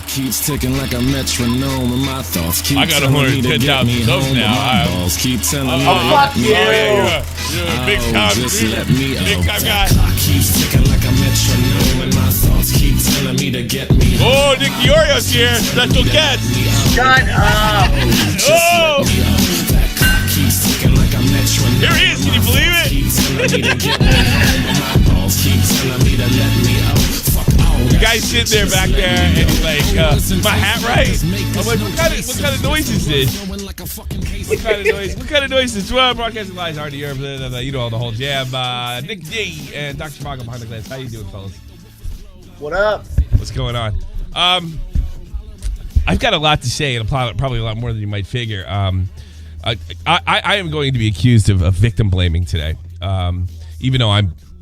Keeps ticking like a metronome, and my thoughts keep I got telling me to get 110,000 me subs home, now. but my balls keep telling me to fuck let me you. You're a big time just streamer. let me Big out. time guy. Clock keeps ticking like a metronome, and my thoughts keep telling me to get me Oh, Nick Orio's here. Special guest. Shut up. Oh, That clock keeps ticking like a metronome. here he is. Can you believe it? Keep telling me to get me home, but my balls keep telling me to let me out. Fuck all The guy's sitting there back there, and he's like, "My hat right?" I'm like, "What kind of noise is this? What kind of noise is this?" Well, broadcasting live, already Europe, you know all the whole jam. Nick D and Dr. Chicago behind the glass. How you doing, fellas? What up? What's going on? I've got a lot to say, and probably a lot more than you might figure. I am going to be accused of victim blaming today, even though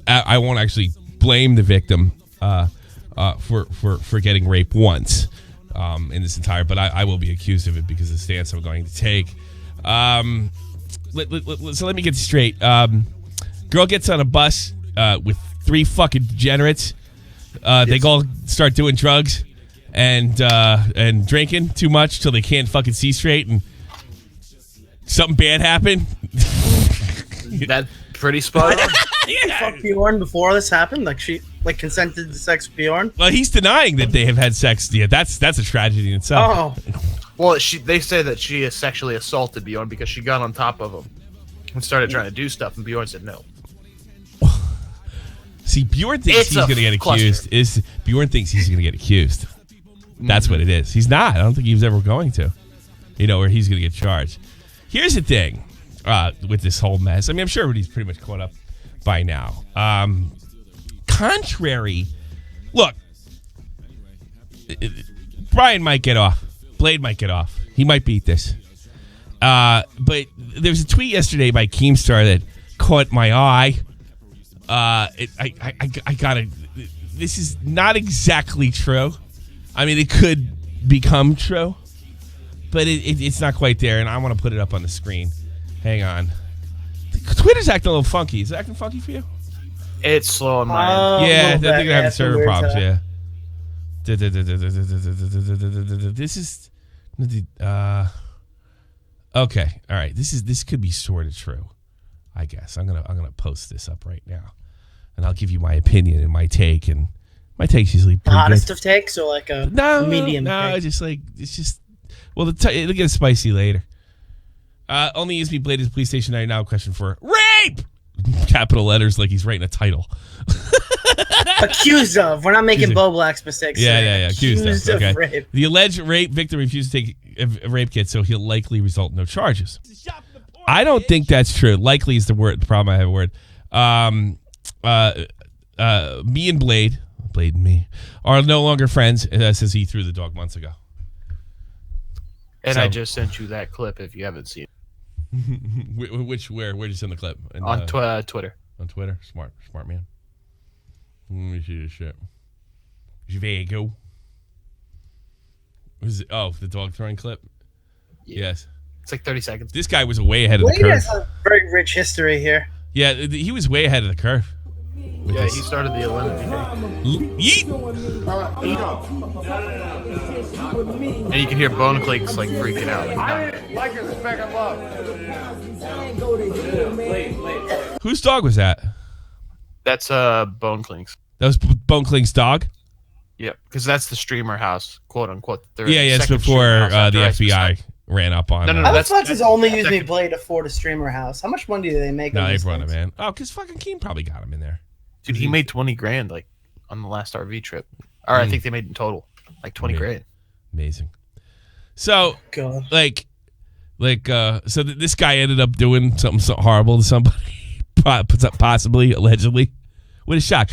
I won't actually blame the victim for getting raped once in this entire, but I will be accused of it because of the stance I'm going to take. So let me get this straight. Girl gets on a bus with 3 fucking degenerates. They all start doing drugs and drinking too much till they can't fucking see straight, and something bad happened. That's pretty spot on. Fuck Bjorn before this happened? Like she consented to sex with Bjorn? Well, he's denying that they have had sex. Yeah, that's a tragedy in itself. Oh. Well, they say that she sexually assaulted Bjorn because she got on top of him and started trying to do stuff, and Bjorn said no. See, Bjorn thinks he's going to get accused. Bjorn thinks he's going to get accused. That's what it is. He's not. I don't think he was ever going to. Or he's going to get charged. Here's the thing with this whole mess. I mean, I'm sure everybody's pretty much caught up by now. Contrary, look, Brian might get off. Blade might get off. He might beat this. But there was a tweet yesterday by Keemstar that caught my eye. I gotta. This is not exactly true. I mean, it could become true, but it's not quite there. And I want to put it up on the screen. Hang on. Twitter's acting a little funky. Is it acting funky for you? It's slow on mine. Yeah, I think they're they're having server problems. Time. Yeah. This is. Okay. All right. This could be sort of true. I guess I'm gonna post this up right now, and I'll give you my opinion and my take. And my take's usually pretty Hottest good. of takes or like a medium No, take? it's just. Well, it'll get spicy later. Only use me Blade is police station now. Question for rape. Capital letters like he's writing a title. Accused of. We're not making Bo Black's mistakes. Yeah. Accused of. Okay. Rape. The alleged rape victim refused to take a rape kit, so he'll likely result in no charges. I don't think that's true. Likely is the word. The problem I have a word. Me and Blade and me, are no longer friends since he threw the dog months ago. And I just sent you that clip if you haven't seen it. Where'd you send the clip? On Twitter. On Twitter? Smart man. Let me see this shit. There the dog throwing clip? Yeah. Yes. It's like 30 seconds. This guy was way ahead of the Blade curve. has a very rich history here. Yeah, he was way ahead of the curve. Yeah, he started the Olympic. Yeet! And you can hear bone clicks like freaking out. Like a speck of love. Whose dog was that? That's Bone Clinks. That was Bone Clink's dog? Yep, because that's the streamer house, quote unquote. It's before the FBI ran up on. How the fuck does ONLYUSemeBLADE afford a streamer house? How much money do they make? No, they've run him, man. Oh, because fucking Keen probably got him in there. Dude, he made $20,000 like on the last RV trip. Or I think they made in total like $20,000. Amazing. So, God. So this guy ended up doing something so horrible to somebody, possibly, allegedly. What a shock!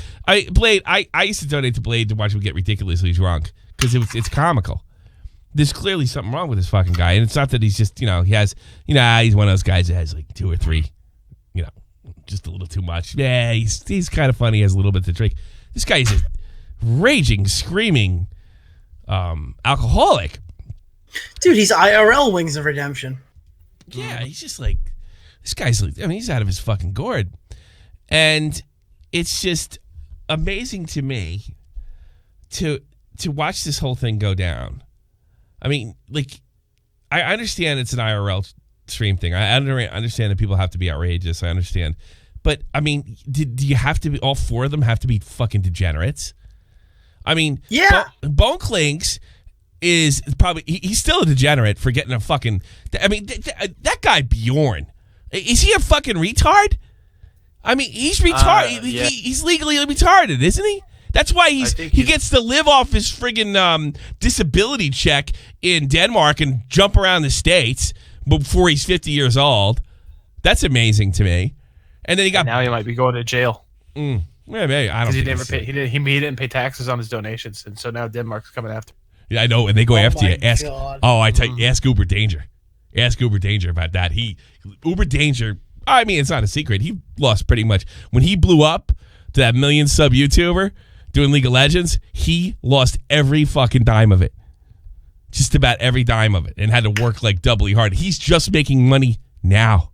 Blade. I used to donate to Blade to watch him get ridiculously drunk because it's comical. There's clearly something wrong with this fucking guy, and it's not that he's just he has he's one of those guys that has like 2 or 3, just a little too much. Yeah, he's kind of funny. He has a little bit to drink. This guy is a raging, screaming alcoholic. Dude, he's IRL Wings of Redemption. Yeah, he's just like this guy's. He's out of his fucking gourd, and it's just amazing to me to to watch this whole thing go down. I mean, like, I understand it's an IRL stream thing. I understand that people have to be outrageous. I understand. But, I mean, do you have to be, all four of them have to be fucking degenerates? I mean, yeah. Bone Clinks is probably, he's still a degenerate for getting a fucking, I mean, that guy Bjorn, is he a fucking retard? I mean, he's retarded. Yeah. He's legally retarded, isn't he? That's why he gets to live off his friggin' disability check in Denmark and jump around the States before he's 50 years old. That's amazing to me. And then now he might be going to jail. Maybe I don't. Because he didn't pay taxes on his donations, and so now Denmark's coming after. Yeah, I know, and they go after you. God. I tell you, ask Uber Danger. Ask Uber Danger about that. Uber Danger. I mean, it's not a secret. He lost pretty much when he blew up to that 1 million sub YouTuber doing League of Legends. He lost every fucking dime of it, just about every dime of it, and had to work like doubly hard. He's just making money now.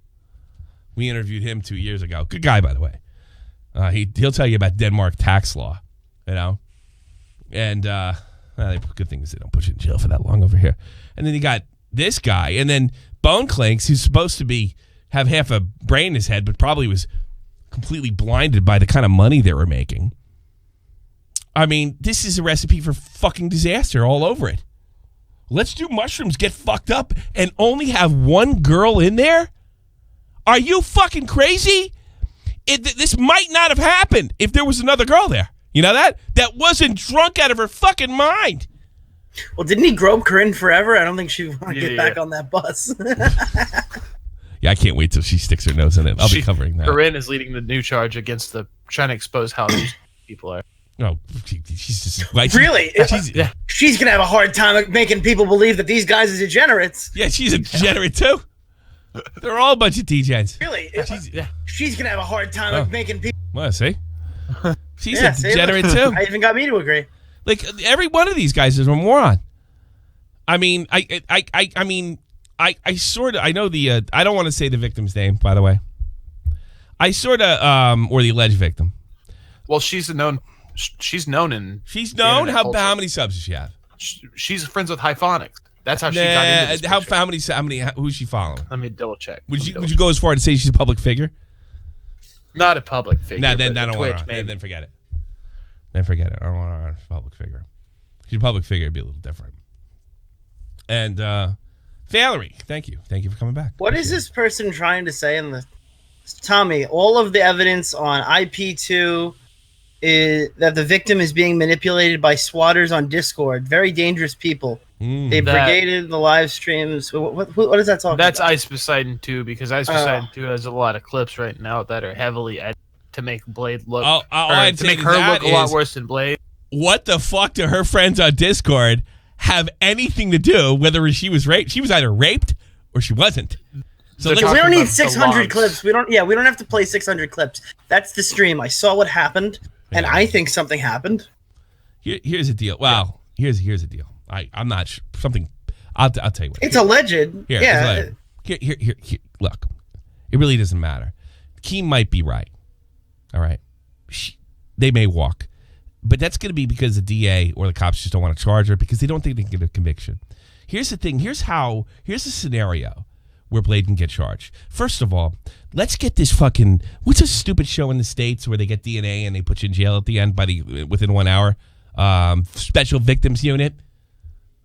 We interviewed him 2 years ago. Good guy, by the way. He'll tell you about Denmark tax law, you know, and good thing is they don't put you in jail for that long over here. And then you got this guy, and then Bone Clinks, who's supposed to have half a brain in his head, but probably was completely blinded by the kind of money they were making. I mean, this is a recipe for fucking disaster all over it. Let's do mushrooms, get fucked up, and only have one girl in there? Are you fucking crazy? This might not have happened if there was another girl there. You know that? That wasn't drunk out of her fucking mind. Well, didn't he grope Corinne forever? I don't think she would want to get back on that bus. Yeah, I can't wait till she sticks her nose in it. I'll be covering that. Corinne is leading the new charge against trying to expose how these people are. No, she's just like, really? Yeah. She's gonna have a hard time making people believe that these guys are degenerates. Yeah, she's a degenerate too. They're all a bunch of degens. Really? She's gonna have a hard time making people. Well, see, she's a degenerate too. I even got me to agree. Like every one of these guys is a moron. I mean, I mean, I sort of, I know the, I don't want to say the victim's name, by the way. I sort of, or the alleged victim. Well, she's known. She's known in. She's known. How many subs does she have? She's friends with Hyphonics. That's how she got into this. How many? Who's she following? Let me double check. Would you go as far to say she's a public figure? Not a public figure. No, then I don't want her. Then forget it. Then forget it. I don't want her as a public figure. If she's a public figure, it'd be a little different. And Valerie, thank you for coming back. What is this person trying to say in the? Tommy, all of the evidence on IP2 is that the victim is being manipulated by swatters on Discord. Very dangerous people. They brigaded the live streams. What is that talking about? That's Ice Poseidon 2, because Ice Poseidon 2 has a lot of clips right now that are heavily edited to make Blade look to make her look a lot worse than Blade. What the fuck do her friends on Discord have anything to do whether she was raped? She was either raped or she wasn't. So we don't need 600 clips. We don't have to play 600 clips. That's the stream. I saw what happened, and I think something happened. Here's the deal. Wow. Here's the deal. I'm not sure. Something. I'll tell you what. It's alleged. Here, look, it really doesn't matter. Keem might be right. All right. They may walk. But that's going to be because the DA or the cops just don't want to charge her because they don't think they can get a conviction. Here's the thing. Here's a scenario where Blade can get charged. First of all, let's get this fucking, what's a stupid show in the States where they get DNA and they put you in jail at the end within 1 hour? Special Victims Unit.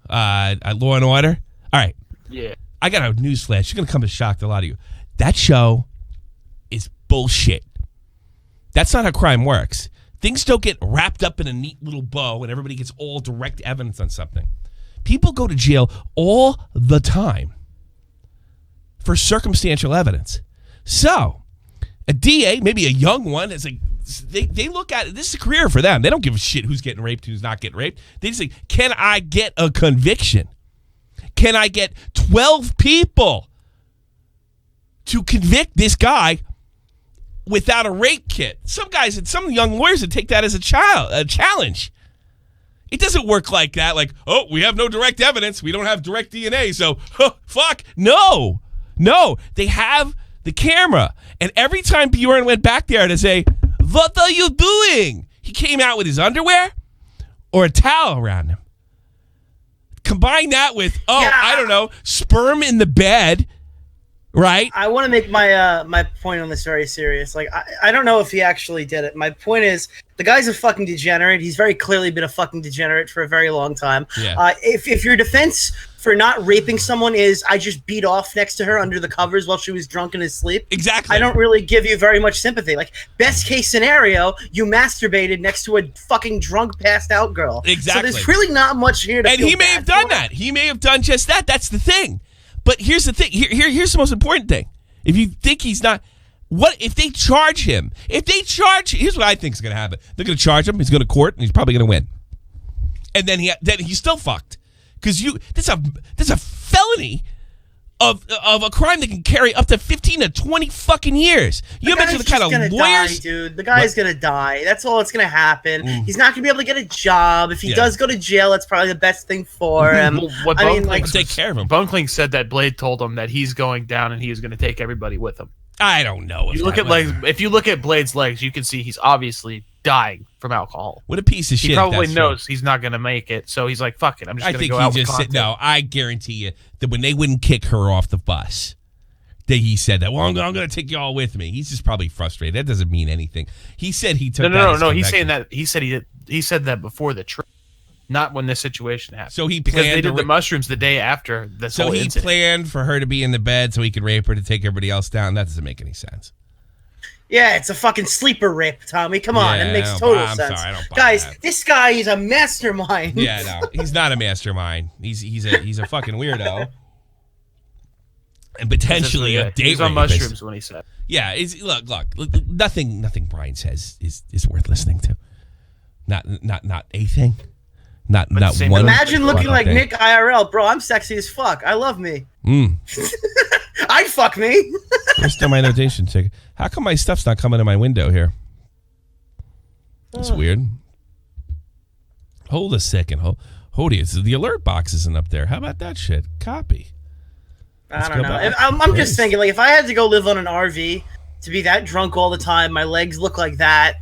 Law and Order. All right. Yeah. I got a news flash. It's going to come as a shock to a lot of you. That show is bullshit. That's not how crime works. Things don't get wrapped up in a neat little bow and everybody gets all direct evidence on something. People go to jail all the time for circumstantial evidence. So, a DA, maybe a young one, is like, they look at it. This is a career for them. They don't give a shit who's getting raped, who's not getting raped. They just say, can I get a conviction? Can I get 12 people to convict this guy without a rape kit? Some guys and some young lawyers would take that as a challenge. It doesn't work like that. Like, oh, we have no direct evidence. We don't have direct DNA. So, fuck. No. They have the camera. And every time Bjorn went back there to say, what are you doing? He came out with his underwear or a towel around him. Combine that with, I don't know, sperm in the bed, right? I want to make my my point on this very serious. Like, I don't know if he actually did it. My point is, the guy's a fucking degenerate. He's very clearly been a fucking degenerate for a very long time. Yeah. If your defense for not raping someone is, I just beat off next to her under the covers while she was drunk in his sleep. Exactly. I don't really give you very much sympathy. Like, best case scenario, you masturbated next to a fucking drunk, passed out girl. Exactly. So there's really not much here to And feel he may bad have done for. that. He may have done just that. That's the thing. But here's the thing. Here's the most important thing. If you think he's not, what if they charge him? Here's what I think is going to happen. They're going to charge him. He's going to court, and he's probably going to win. And then he's still fucked. Because that's a felony of a crime that can carry up to 15 to 20 fucking years. You imagine the kind of lawyers, dude. The guy's gonna die. That's all that's gonna happen. He's not gonna be able to get a job. If he does go to jail, that's probably the best thing for him. take care of him. Bunkling said that Blade told him that he's going down and he is going to take everybody with him. I don't know. If you look at Blade's legs, you can see he's obviously dying from alcohol. What a piece of shit. He probably knows he's not going to make it, so he's like, fuck it, I'm just going to go out with content. No, I guarantee you that when they wouldn't kick her off the bus, that he said that, well, I'm going to take you all with me. He's just probably frustrated. That doesn't mean anything. He said he took No, he's saying that, he said that before the trip, not when this situation happened. So he planned because they did the mushrooms the day after this whole incident. So he planned for her to be in the bed so he could rape her to take everybody else down. That doesn't make any sense. Yeah, it's a fucking sleeper rape, Tommy. Come on, it makes total sense. Sorry, I don't buy Guys, that. this guy is a mastermind. Yeah, no, he's not a mastermind. He's a fucking weirdo, and potentially a date He's on rapist. mushrooms when he said. Yeah, look. Nothing Brian says is worth listening to. Not a thing. Not one. Imagine looking like Nick IRL, bro. I'm sexy as fuck. I love me. I'd fuck me. Where's still my notation ticket? How come my stuff's not coming to my window here? That's weird. Hold a second. Hold it. The alert box isn't up there. How about that shit? Copy. I don't know. I'm just thinking, like, if I had to go live on an RV to be that drunk all the time, my legs look like that,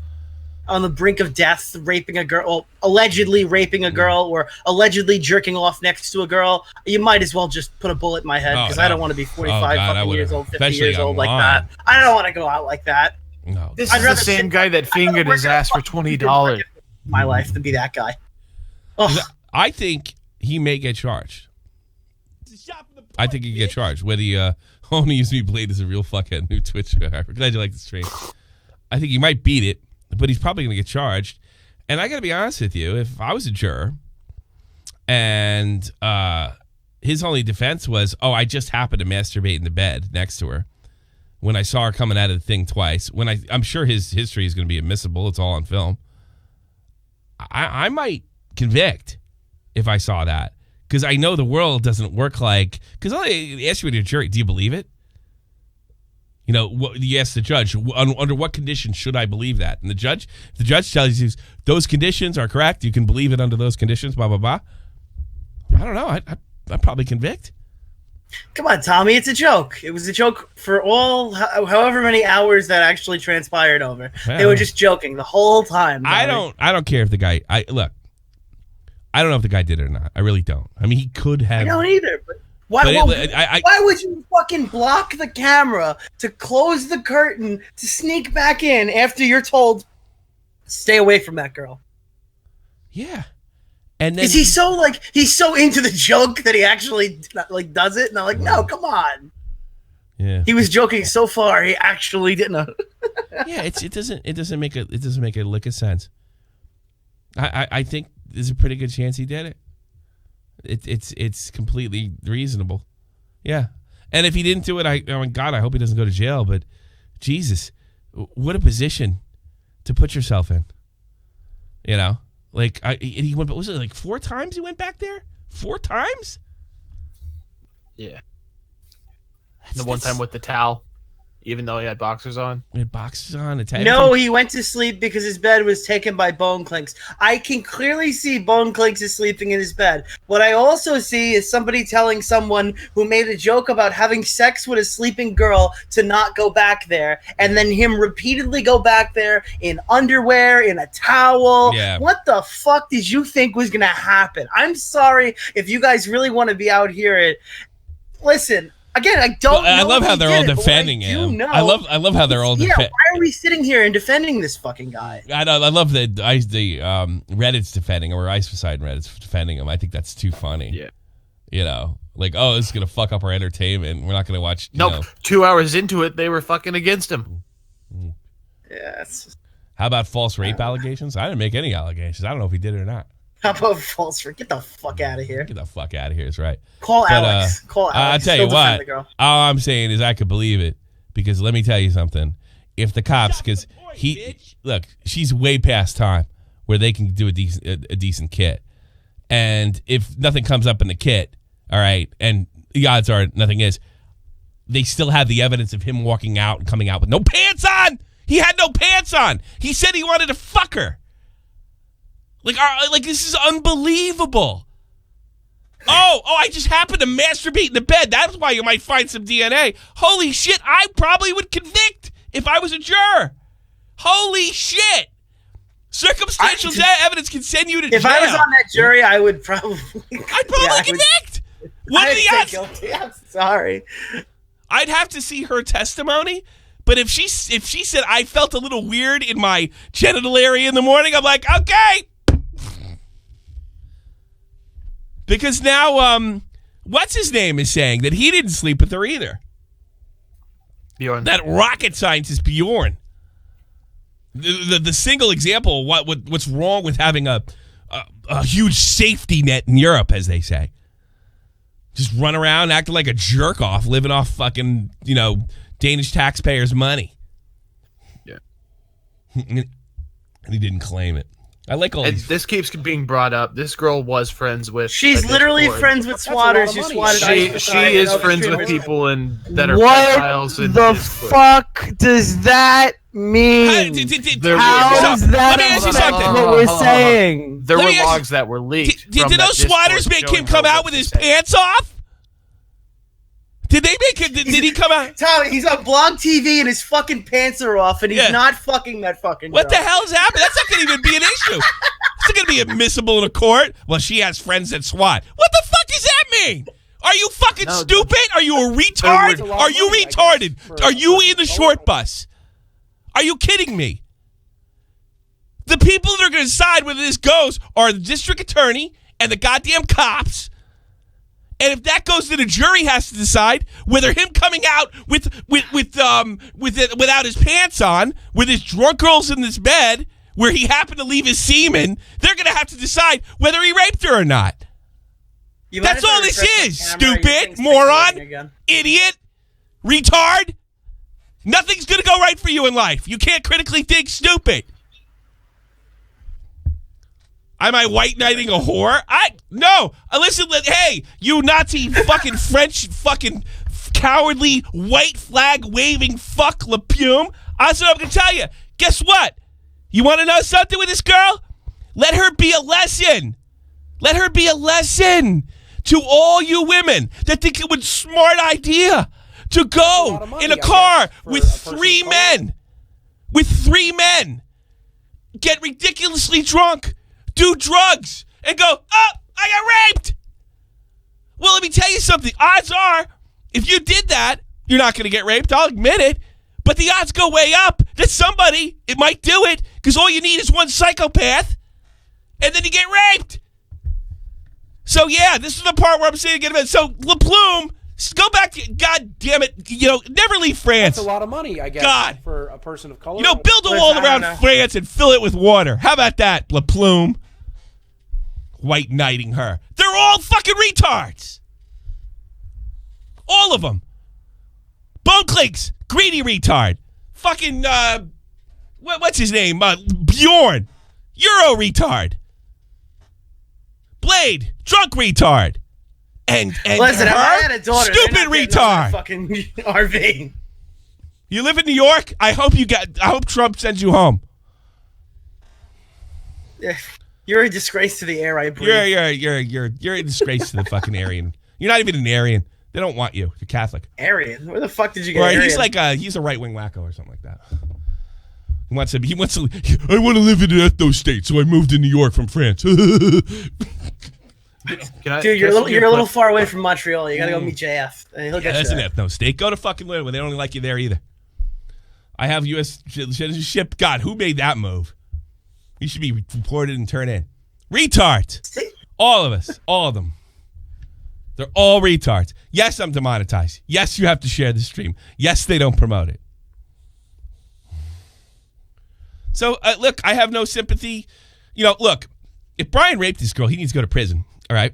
on the brink of death, raping a girl, allegedly raping a girl, or allegedly jerking off next to a girl, you might as well just put a bullet in my head, because I don't want to be 45 years old, 50 years old like that. I don't want to go out like that. No. This is the same guy that fingered his ass for $20. My life to be that guy. I think he may get charged. I think he get charged. Whether he only use me blade is a real fuckhead new Twitch. I'm glad you like the stream. I think he might beat it, but he's probably going to get charged. And I got to be honest with you, if I was a juror and his only defense was, I just happened to masturbate in the bed next to her when I saw her coming out of the thing twice, I'm sure his history is going to be admissible. It's all on film. I might convict if I saw that, because I know the world doesn't work like, because I ask you in a jury, do you believe it? You know, you ask the judge, under what conditions should I believe that? And if the judge tells you those conditions are correct, you can believe it under those conditions, blah, blah, blah. I don't know. I'd probably convict. Come on, Tommy. It's a joke. It was a joke for however many hours that actually transpired over. They were just joking the whole time. Tommy. I don't care if the guy, I don't know if the guy did it or not. I really don't. I mean, he could have. I don't either, but why would you fucking block the camera to close the curtain to sneak back in after you're told stay away from that girl? Yeah. And then is he so he's so into the joke that he actually does it? And I'm like, no, come on. Yeah. He was joking so far, he actually didn't. Yeah, it doesn't make a lick of sense. I think there's a pretty good chance he did it. It's completely reasonable. Yeah. And if he didn't do it, I hope he doesn't go to jail, but Jesus, what a position to put yourself in. You know? He went, was it like 4 times he went back there? 4 times? Yeah. The one time with the towel. even though he had boxers on? He had boxers on. No, he went to sleep because his bed was taken by Bone Clinks. I can clearly see Bone Clinks is sleeping in his bed. What I also see is somebody telling someone who made a joke about having sex with a sleeping girl to not go back there, and then him repeatedly go back there in underwear, in a towel. Yeah. What the fuck did you think was going to happen? I'm sorry if you guys really want to be out here. Listen. Again, I don't know. I love how they're all defending him. I love how they're all defending. Why are we sitting here and defending this fucking guy? I know. I love that Reddit's defending him, or Ice Reddit's defending him. I think that's too funny. Yeah. You know, like, oh, this is gonna fuck up our entertainment. We're not gonna watch. Nope. 2 hours into it, they were fucking against him. Yes. How about false rape allegations? I didn't make any allegations. I don't know if he did it or not. How about false rape? Get the fuck out of here. Get the fuck out of here is right. Call Alex. Call Alex. I'll tell you what. All I'm saying is I could believe it, because let me tell you something. If the cops, because look, she's way past time where they can do a decent kit, and if nothing comes up in the kit, all right, and the odds are nothing is, they still have the evidence of him walking out and coming out with no pants on. He had no pants on. He said he wanted to fuck her. Like this is unbelievable. Oh, I just happened to masturbate in the bed. That's why you might find some DNA. Holy shit, I probably would convict if I was a juror. Holy shit. Circumstantial evidence can send you to jail. If I was on that jury, I would probably... I'd probably convict. What are the odds? Guilty. I'm sorry. I'd have to see her testimony. But if she said I felt a little weird in my genital area in the morning, I'm like, okay. Because now, what's his name is saying that he didn't sleep with her either. Bjorn. That rocket scientist Bjorn. The single example of what's wrong with having a huge safety net in Europe, as they say. Just run around acting like a jerk off, living off fucking, Danish taxpayers' money. Yeah. And he didn't claim it. I like all these. This keeps being brought up. This girl was friends with. She's literally friends with swatters. She is friends with people that are pedophiles. What the fuck does that mean? How is that what we're saying? There were logs that were leaked. Did those swatters make him come out with his pants off? Did they make it? Did he come out? Tommy, he's on Blog TV and his fucking pants are off, and he's not fucking that fucking girl. What the hell is happening? That's not going to even be an issue. It's not going to be admissible in a court. Well, she has friends that SWAT. What the fuck does that mean? Are you fucking stupid? Are you a retard? Are you retarded? Are you in the short bus? Are you kidding me? The people that are going to decide whether this goes are the district attorney and the goddamn cops. And if that goes to the jury, has to decide whether him coming out without his pants on, with his drunk girls in this bed, where he happened to leave his semen, they're going to have to decide whether he raped her or not. That's all this is, stupid, moron, idiot, retard. Nothing's going to go right for you in life. You can't critically think, stupid. Am I white knighting a whore? No. Listen, hey, you Nazi fucking French fucking cowardly white flag waving fuck Le Pume. That's what I'm going to tell you. Guess what? You want to know something with this girl? Let her be a lesson. Let her be a lesson to all you women that think it was a smart idea to go in a car with three men. With three men. Get ridiculously drunk. Do drugs and go, oh, I got raped. Well, let me tell you something. Odds are, if you did that, you're not going to get raped. I'll admit it. But the odds go way up that somebody, it might do it, because all you need is one psychopath, and then you get raped. So, yeah, this is the part where I'm saying again. So, Le Plume, go back to, God damn it, never leave France. That's a lot of money, I guess, God. for a person of color. Build a wall around France and fill it with water. How about that, Le Plume? White knighting her. They're all fucking retards. All of them. Bone Clinks, greedy retard. Fucking, what's his name? Bjorn, Euro retard. Blade, drunk retard. And listen, her, if I had a daughter, stupid retard. Fucking RV. You live in New York? I hope Trump sends you home. You're a disgrace to the air I breathe. You're a disgrace to the fucking Aryan. You're not even an Aryan. They don't want you. You're Catholic. Aryan? Where the fuck did you get Aryan? He's like he's a right-wing wacko or something like that. He wants to. I want to live in an ethno state, so I moved to New York from France. Dude, you're a little far away from Montreal. You gotta go meet JF. That's an ethno state. Go to fucking live where they don't like you there either. I have U.S. citizenship. God, who made that move? You should be reported and turned in. Retards. All of us. All of them. They're all retards. Yes, I'm demonetized. Yes, you have to share the stream. Yes, they don't promote it. So, look, I have no sympathy. Look, if Brian raped this girl, he needs to go to prison. All right?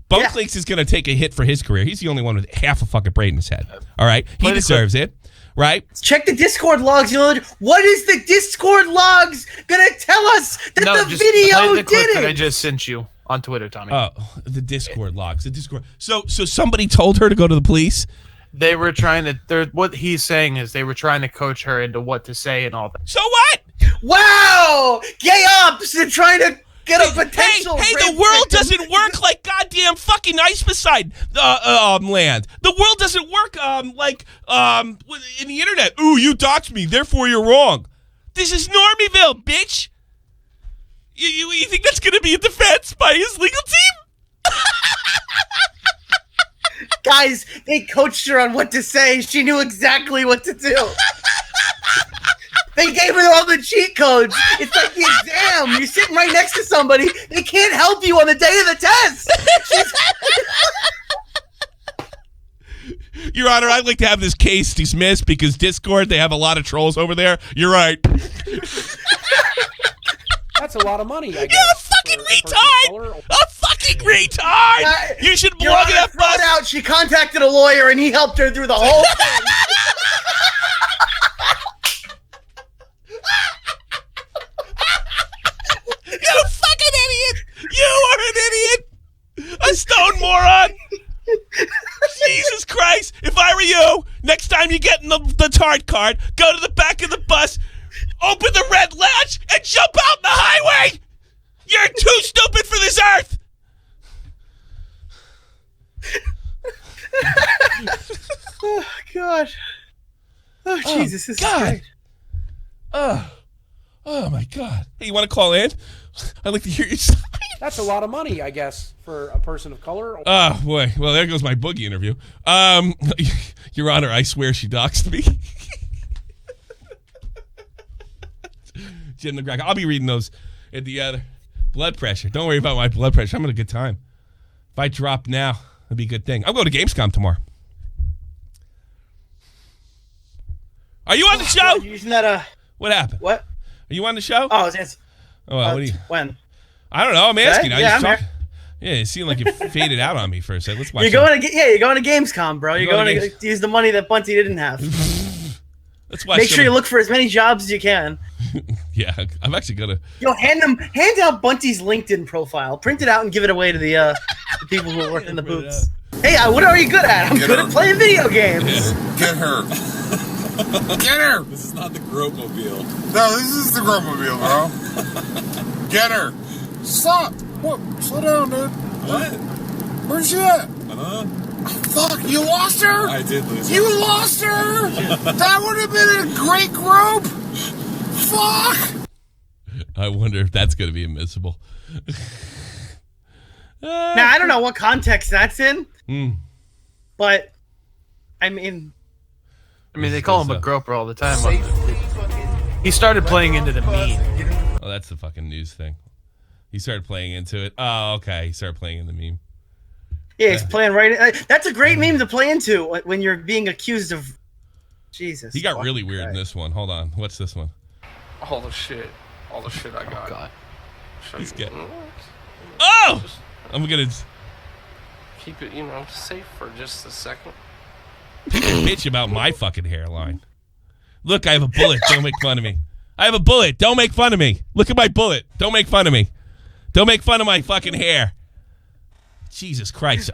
Bones Links is going to take a hit for his career. He's the only one with half a fucking brain in his head. All right? He deserves it. Right? Check the Discord logs. What is the Discord logs gonna tell us that the video did it? That I just sent you on Twitter, Tommy. Oh, the Discord logs. The Discord. So somebody told her to go to the police. They were trying to. What he's saying is they were trying to coach her into what to say and all that. So what? Wow, gay ops are trying to get a potential. Hey, the world doesn't work like goddamn fucking ice beside land. The world doesn't work like in the internet. Ooh, you doxed me, therefore you're wrong. This is Normieville, bitch. You think that's gonna be a defense by his legal team? Guys, they coached her on what to say. She knew exactly what to do. They gave her all the cheat codes. It's like the exam. You're sitting right next to somebody. They can't help you on the day of the test. Your Honor, I'd like to have this case dismissed because Discord, they have a lot of trolls over there. You're right. That's a lot of money, I guess. You're a fucking retard! A fucking retard! You should blog it up. Out. She contacted a lawyer and he helped her through the whole thing. You fucking idiot! You are an idiot! A stone moron! Jesus Christ! If I were you, next time you get in the tart card, go to the back of the bus, open the red latch, and jump out in the highway! You're too stupid for this earth! Oh, God. Oh, Jesus, this is great. Oh, my God. Hey, you want to call in? I'd like to hear your side. That's a lot of money, I guess, for a person of color. Oh, boy. Well, there goes my boogie interview. Your Honor, I swear she doxed me. Jim McGregor. I'll be reading those at the other. Blood pressure. Don't worry about my blood pressure. I'm having a good time. If I drop now, it'd be a good thing. I'm going to Gamescom tomorrow. Are you on the show? You're using that, What happened? What? Are you on the show? Oh, it's what do you? When? I don't know. I'm asking. Yeah, I'm here. Yeah, it seemed like you faded out on me for a second. Let's watch. You're going to Gamescom, bro. You're going to use the money that Bunty didn't have. Let's watch. Make sure you look for as many jobs as you can. Yeah, I'm actually gonna. Hand out Bunty's LinkedIn profile, print it out, and give it away to the people who work in the booths. Hey, what are you good at? I'm good at playing video games. Yeah. Get her. Get her. This is not the Growmobile. No, this is the Growmobile, bro. Get her. Stop. What? Slow down, dude. What? Where's she at? Fuck, you lost her? I did lose her. You lost her? That would have been a great group. Fuck. I wonder if that's going to be admissible. Now, I don't know what context that's in, but, I mean, they call him a groper all the time. He started playing into the meme. Oh, that's the fucking news thing. He started playing into it. Oh, okay. He started playing in the meme. Yeah, he's playing right. That's a great meme to play into when you're being accused of. Jesus. He got really weird in this one. Hold on. What's this one? All the shit I got. Oh, God. He's getting. Oh! I'm gonna keep it, safe for just a second. Bitch about my fucking hairline. Look, I have a bullet. Don't make fun of me. I have a bullet. Don't make fun of me. Look at my bullet. Don't make fun of me. Don't make fun of my fucking hair. Jesus Christ.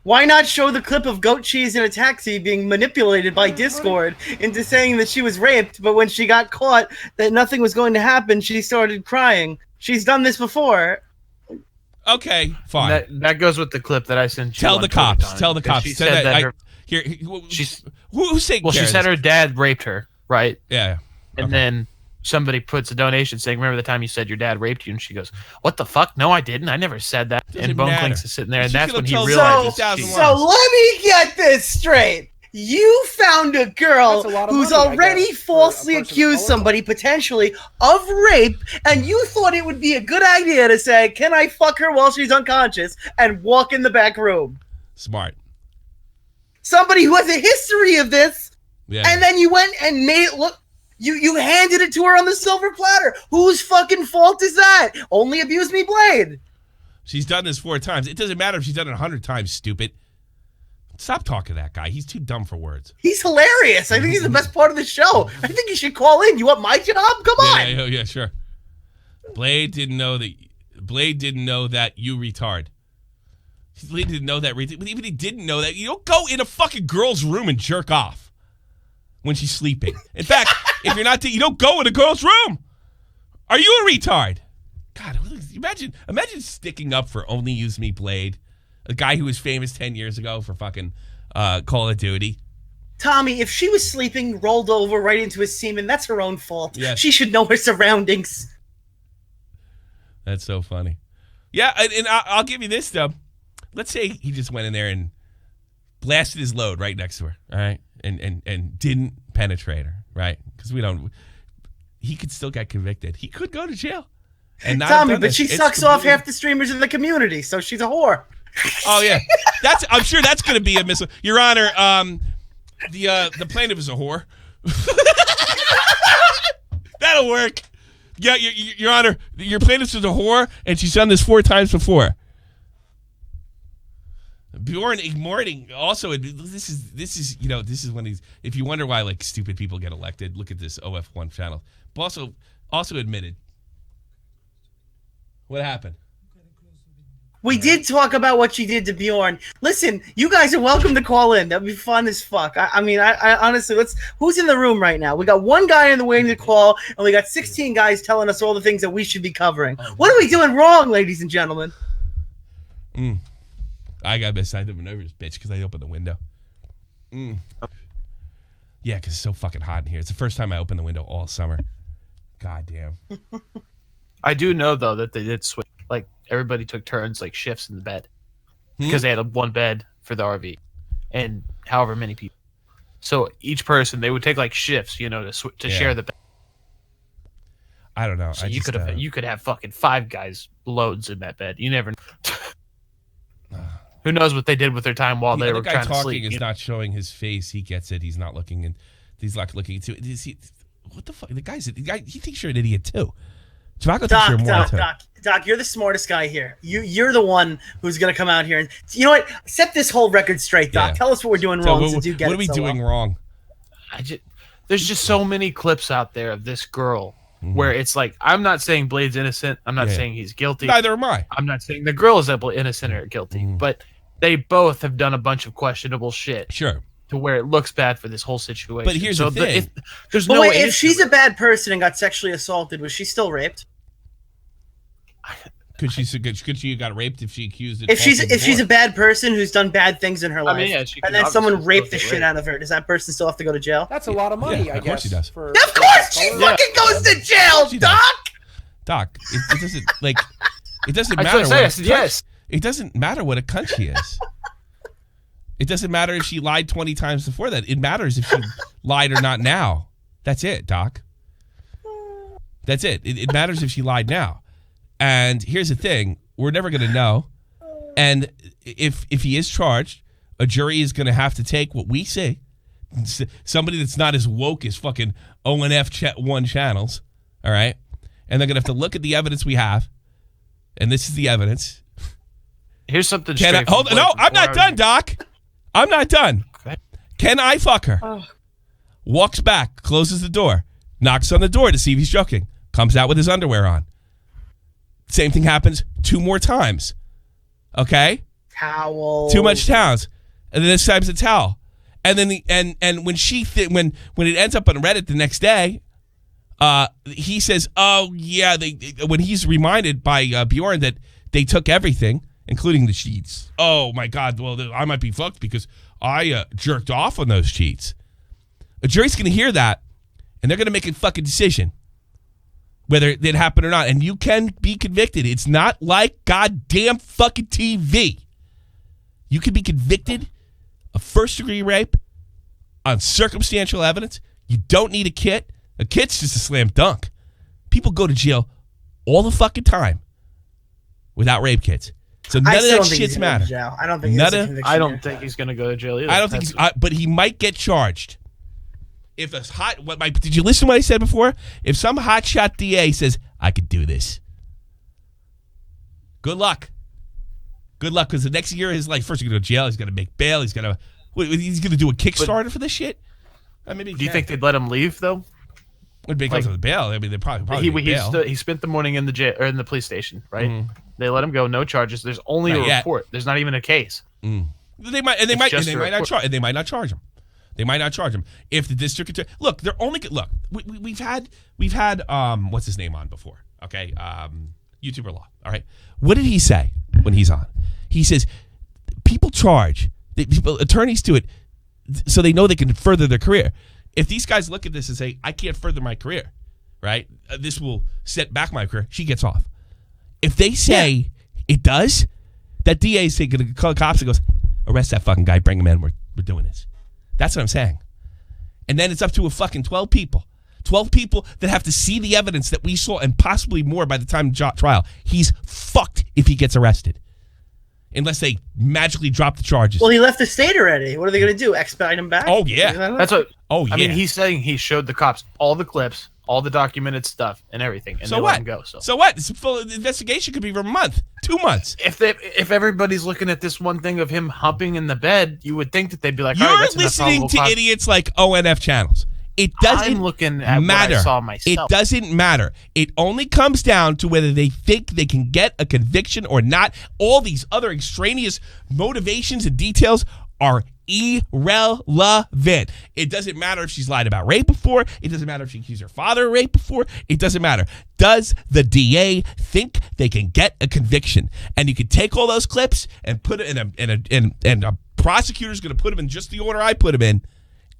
Why not show the clip of goat cheese in a taxi being manipulated by Discord into saying that she was raped, but when she got caught that nothing was going to happen, she started crying? She's done this before. Okay, fine. That goes with the clip that I sent you. Tell the cops. Tell the cops. She said that who's saying? Well, she said her dad raped her, right? Yeah. And then somebody puts a donation saying, "Remember the time you said your dad raped you?" And she goes, "What the fuck? No, I didn't. I never said that." And Bone Clinks is sitting there, and that's when he realizes. So let me get this straight. You found a girl who's already falsely accused somebody potentially of rape, and you thought it would be a good idea to say, "Can I fuck her while she's unconscious?" and walk in the back room. Smart. Somebody who has a history of this, and then you went and made it look. You handed it to her on the silver platter. Whose fucking fault is that? Only abuse me, Blade. She's done this 4 times. It doesn't matter if she's done it 100 times, stupid. Stop talking to that guy. He's too dumb for words. He's hilarious. I think he's the best part of the show. I think you should call in. You want my job? Come on. Yeah, sure. Blade didn't know that you retard. Blade didn't know that. But even he didn't know that. You don't go in a fucking girl's room and jerk off when she's sleeping. In fact, if you're not, you don't go in a girl's room. Are you a retard? God, imagine sticking up for Only Use Me Blade, a guy who was famous 10 years ago for fucking Call of Duty. Tommy, if she was sleeping, rolled over right into his semen, that's her own fault. Yes. She should know her surroundings. That's so funny. Yeah, and I'll give you this, though. Let's say he just went in there and blasted his load right next to her, all right? And didn't penetrate her, right? Because he could still get convicted. He could go to jail. And not Tommy, but she sucks off half the streamers in the community, so she's a whore. Oh yeah, I'm sure that's going to be a missile. Your Honor, the plaintiff is a whore. That'll work. Yeah, Your Honor, your plaintiff is a whore, and she's done this 4 times before. Bjorn ignoring also. This is when he's. If you wonder why like stupid people get elected, look at this OF1 channel. But also admitted. What happened? We did talk about what she did to Bjorn. Listen, you guys are welcome to call in. That'd be fun as fuck. I mean, honestly, who's in the room right now? We got 1 guy in the waiting to call, and we got 16 guys telling us all the things that we should be covering. What are we doing wrong, ladies and gentlemen? I got beside the nervous bitch because I opened the window. Yeah, because it's so fucking hot in here. It's the first time I opened the window all summer. God damn. I do know, though, that they did switch. Like, everybody took turns, like, shifts in the bed. Because they had 1 bed for the RV. And however many people. So each person, they would take, like, shifts, to share the bed. I don't know. So you could have fucking 5 guys loads in that bed. You never know. Who knows what they did with their time while they were trying to sleep. The guy talking is not showing his face. He gets it. He's not looking. And he's not looking into it. What the fuck? The guy, he thinks you're an idiot, too. Doc, you're the smartest guy here. You're the one who's going to come out here. And you know what? Set this whole record straight, Doc. Yeah. Tell us what we're doing wrong since you get it. What are we doing wrong? There's just so many clips out there of this girl where it's like, I'm not saying Blade's innocent. I'm not saying he's guilty. Neither am I. I'm not saying the girl is innocent or guilty. But they both have done a bunch of questionable shit. Sure. To where it looks bad for this whole situation. But here's the thing. If she's a bad person and got sexually assaulted, was she still raped? Could she got raped if she accused it? If she's a bad person who's done bad things in her life, and then someone raped the shit out of her, does that person still have to go to jail? That's a lot of money, I guess. Of course she does. Of course she fucking goes to jail, Doc. Doc, it doesn't like. It doesn't matter. Yes. It doesn't matter what a cunt she is. It doesn't matter if she lied 20 times before that. It matters if she lied or not now. That's it, Doc. That's it. It matters if she lied now. And here's the thing. We're never going to know. And if he is charged, a jury is going to have to take what we say. Somebody that's not as woke as fucking ONF1 channels. All right? And they're going to have to look at the evidence we have. And this is the evidence. Here's something hold on. No, I'm not done, Doc. I'm not done. Okay. Can I fuck her? Walks back, closes the door, knocks on the door to see if he's joking, comes out with his underwear on. Same thing happens 2 more times. Okay? Towel. Too much towels. And then this time's a towel. And then and when when it ends up on Reddit the next day, he says, "Oh yeah," when he's reminded by Bjorn that they took everything, including the sheets. Oh my God! Well, I might be fucked because I jerked off on those sheets. A jury's going to hear that, and they're going to make a fucking decision whether it happened or not. And you can be convicted. It's not like goddamn fucking TV. You can be convicted of first-degree rape on circumstantial evidence. You don't need a kit. A kit's just a slam dunk. People go to jail all the fucking time without rape kits. So none of that shit's matter. I don't think. I don't think he's going to go to jail either. I don't think. But he might get charged. If a did you listen to what I said before? If some hotshot DA says I could do this, good luck. Good luck, because the next year of his life, first he's going to go to jail. He's going to make bail. He's going to do a Kickstarter for this shit. Do you think they'd let him leave though? Would be because of the bail. I mean, they probably bail. He spent the morning in the jail or in the police station, right? Mm-hmm. They let him go, no charges. There's only a report. There's not even a case. Mm. They might not charge him. They might not charge him if the district attorney. Look, they're only look. We've had what's his name on before? Okay, YouTuber Law. All right, what did he say when he's on? He says people charge attorneys do it so they know they can further their career. If these guys look at this and say, I can't further my career, right? This will set back my career. She gets off. If they say it does, that DA is going to call the cops and goes, arrest that fucking guy, bring him in. We're doing this. That's what I'm saying. And then it's up to a fucking 12 people. 12 people that have to see the evidence that we saw and possibly more by the time of trial. He's fucked if he gets arrested. Unless they magically drop the charges. Well, he left the state already. What are they going to do? Expedite him back? Oh, yeah. That's what. Oh, yeah. I mean, he's saying he showed the cops all the clips, all the documented stuff, and everything, and so they what? let him go. So what? This full investigation could be for a month, 2 months. If everybody's looking at this one thing of him humping in the bed, you would think that they'd be like, "You're all right, that's listening to idiots like ONF channels." It doesn't looking at matter. What I saw myself. It doesn't matter. It only comes down to whether they think they can get a conviction or not. All these other extraneous motivations and details are irrelevant. It doesn't matter if she's lied about rape before. It doesn't matter if she accused her father of rape before. It doesn't matter. Does the DA think they can get a conviction? And you can take all those clips and put it and a prosecutor's going to put them in just the order I put them in.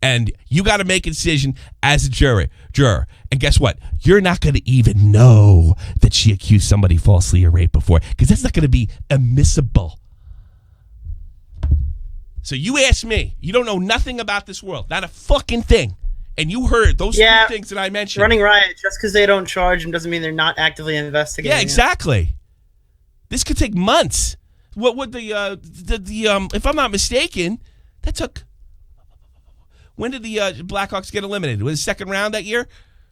And you got to make a decision as a juror. And guess what? You're not going to even know that she accused somebody falsely of rape before, because that's not going to be admissible. So you ask me. You don't know nothing about this world. Not a fucking thing. And you heard those three things that I mentioned. Running riot, just because they don't charge them doesn't mean they're not actively investigating. Yeah, exactly. This could take months. What would if I'm not mistaken, that took... When did the Blackhawks get eliminated? Was it the second round that year?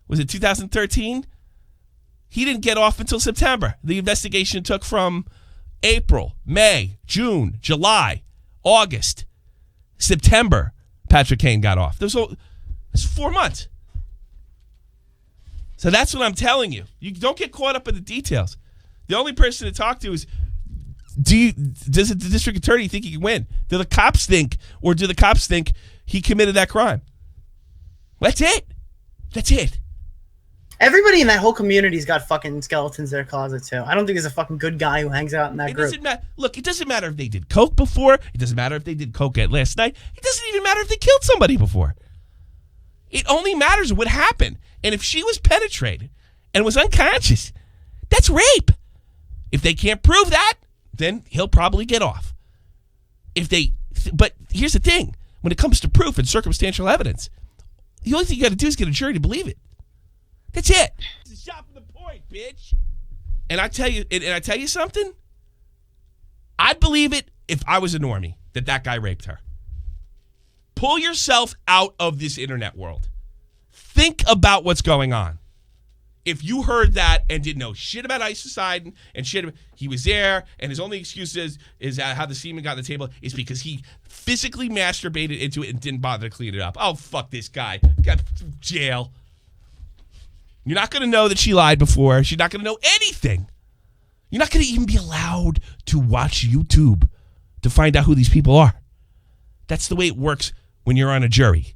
Was it 2013? He didn't get off until September. The investigation took from April, May, June, July, August, September. Patrick Kane got off. It's 4 months. So that's what I'm telling you. You don't get caught up in the details. The only person to talk to is, does the district attorney think he can win? Do the cops think he committed that crime? That's it. Everybody in that whole community's got fucking skeletons in their closet too. I don't think there's a fucking good guy who hangs out in that group. Look, it doesn't matter if they did coke before. It doesn't matter if they did coke last night. It doesn't even matter if they killed somebody before. It only matters what happened. And if she was penetrated and was unconscious, that's rape. If they can't prove that, then he'll probably get off. But here's the thing. When it comes to proof and circumstantial evidence, the only thing you got to do is get a jury to believe it. That's it. It's a shot from the point, bitch. And I tell you something. I'd believe it if I was a normie that guy raped her. Pull yourself out of this internet world. Think about what's going on. If you heard that and didn't know shit about Poseidon and shit, he was there, and his only excuse is how the semen got on the table is because he physically masturbated into it and didn't bother to clean it up. Oh, fuck this guy. Got jail. You're not going to know that she lied before. She's not going to know anything. You're not going to even be allowed to watch YouTube to find out who these people are. That's the way it works when you're on a jury.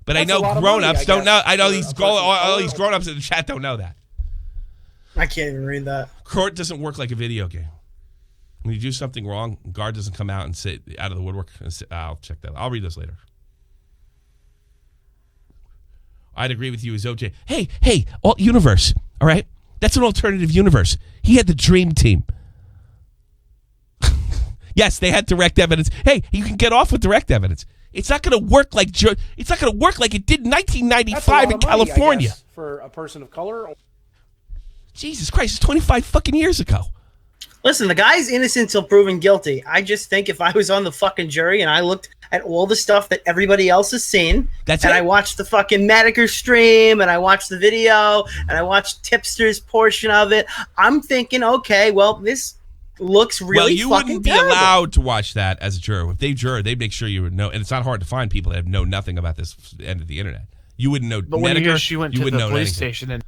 But I know grown-ups don't know. I know all these grown-ups in the chat don't know that. I can't even read that. Court doesn't work like a video game. When you do something wrong, guard doesn't come out and say out of the woodwork and say, I'll check that. I'll read this later. I'd agree with you as OJ. Hey, alt universe. All right, that's an alternative universe. He had the dream team. Yes, they had direct evidence. Hey, you can get off with direct evidence. It's not going to work like it did in 1995 in California. I guess, for a person of color. Jesus Christ, it's 25 fucking years ago. Listen, the guy's innocent until proven guilty. I just think if I was on the fucking jury and I looked at all the stuff that everybody else has seen, I watched the fucking Medicare stream, and I watched the video, and I watched Tipster's portion of it, I'm thinking, okay, well, this looks really well, you fucking wouldn't be terrible. allowed to watch that as a juror. If they juror, they'd make sure you would know. And it's not hard to find people that know nothing about this end of the internet. You wouldn't know. But when she went to the police station and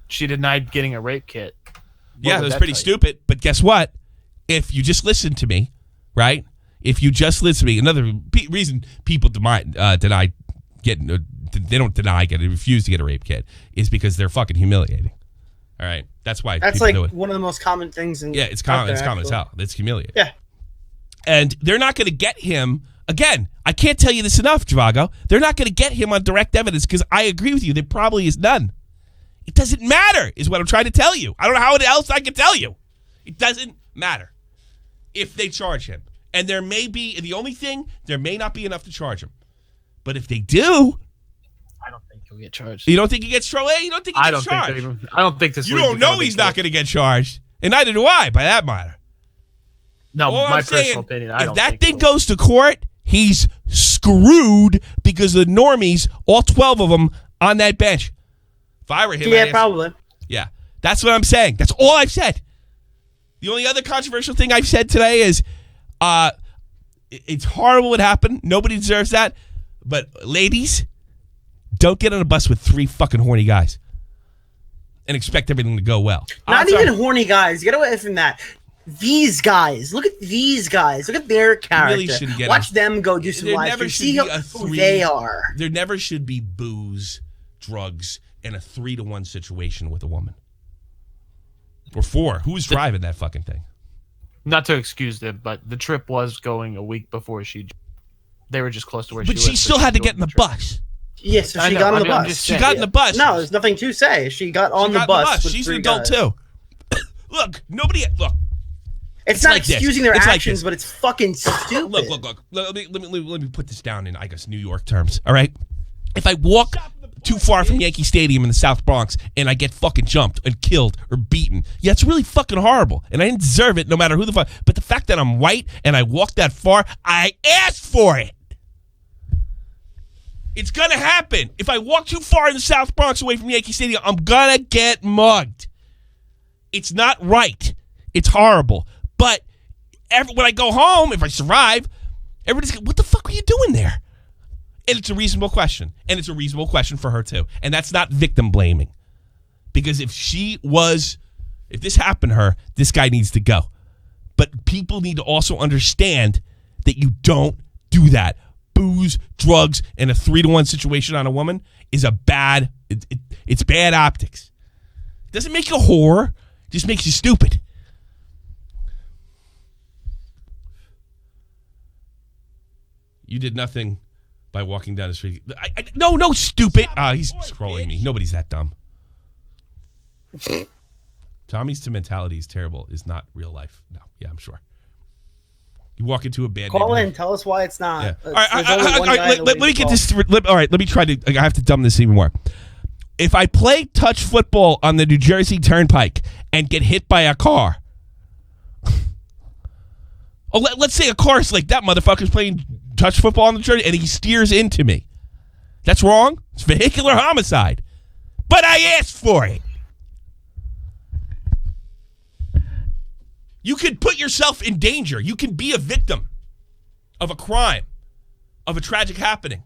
she denied getting a rape kit. Yeah, that was pretty stupid. But guess what? If you just listen to me, right? If you just listen to me, another reason people deny getting, they don't deny getting, refuse to get a rape kit is because they're fucking humiliating. All right, that's why. That's like one of the most common things. It's common. It's common as hell. It's humiliating. Yeah, and they're not going to get him again. I can't tell you this enough, Javago. They're not going to get him on direct evidence because I agree with you. There probably is none. It doesn't matter, is what I'm trying to tell you. I don't know how else I can tell you. It doesn't matter if they charge him, and there may be there may not be enough to charge him, but if they do. I don't think he'll get charged. You don't think he gets charged? You don't think he gets charged? I don't think this. You don't know he's not going to get charged, and neither do I. By that matter. No, my personal opinion. If that thing goes to court, he's screwed because the normies, all 12 of them, on that bench. If I were him, yeah, probably. Yeah, that's what I'm saying. That's all I've said. The only other controversial thing I've said today is, it's horrible what happened. Nobody deserves that, but ladies. Don't get on a bus with 3 fucking horny guys and expect everything to go well. Not even horny guys. Get away from that. These guys. Look at these guys. Look at their character. Really watch them go do some live streams. See who they are. There never should be booze, drugs, and a 3-to-1 situation with a woman. Or 4. Who's driving that fucking thing? Not to excuse them, but the trip was going a week before they were just close to where she was. But she still had to get in the bus. Yes, so she got on the bus. She got in the bus. No, there's nothing to say. She got on the bus. She's an adult too. Look. It's not excusing their actions, but it's fucking stupid. Look. Let me put this down in, I guess, New York terms. All right. If I walk too far from Yankee Stadium in the South Bronx and I get fucking jumped and killed or beaten, yeah, it's really fucking horrible, and I didn't deserve it, no matter who the fuck. But the fact that I'm white and I walked that far, I asked for it. It's going to happen. If I walk too far in the South Bronx away from Yankee Stadium, I'm going to get mugged. It's not right. It's horrible. But when I go home, if I survive, everybody's going, what the fuck were you doing there? And it's a reasonable question. And it's a reasonable question for her, too. And that's not victim blaming. Because if this happened to her, this guy needs to go. But people need to also understand that you don't do that. Booze, drugs, and a 3-to-1 situation on a woman is it's bad optics. It doesn't make you a whore. It just makes you stupid. You did nothing by walking down the street. No, stupid. He's scrolling me. Nobody's that dumb. Tommy's mentality is terrible. Is not real life. No, yeah, I'm sure. You walk into a bad Call in. Tell us why it's not. Yeah. All right, let me get this. All right, let me try to. I have to dumb this even more. If I play touch football on the New Jersey Turnpike and get hit by a car, let's say a car's like that motherfucker's playing touch football on the Jersey and he steers into me. That's wrong. It's vehicular homicide. But I asked for it. You could put yourself in danger. You can be a victim of a crime, of a tragic happening.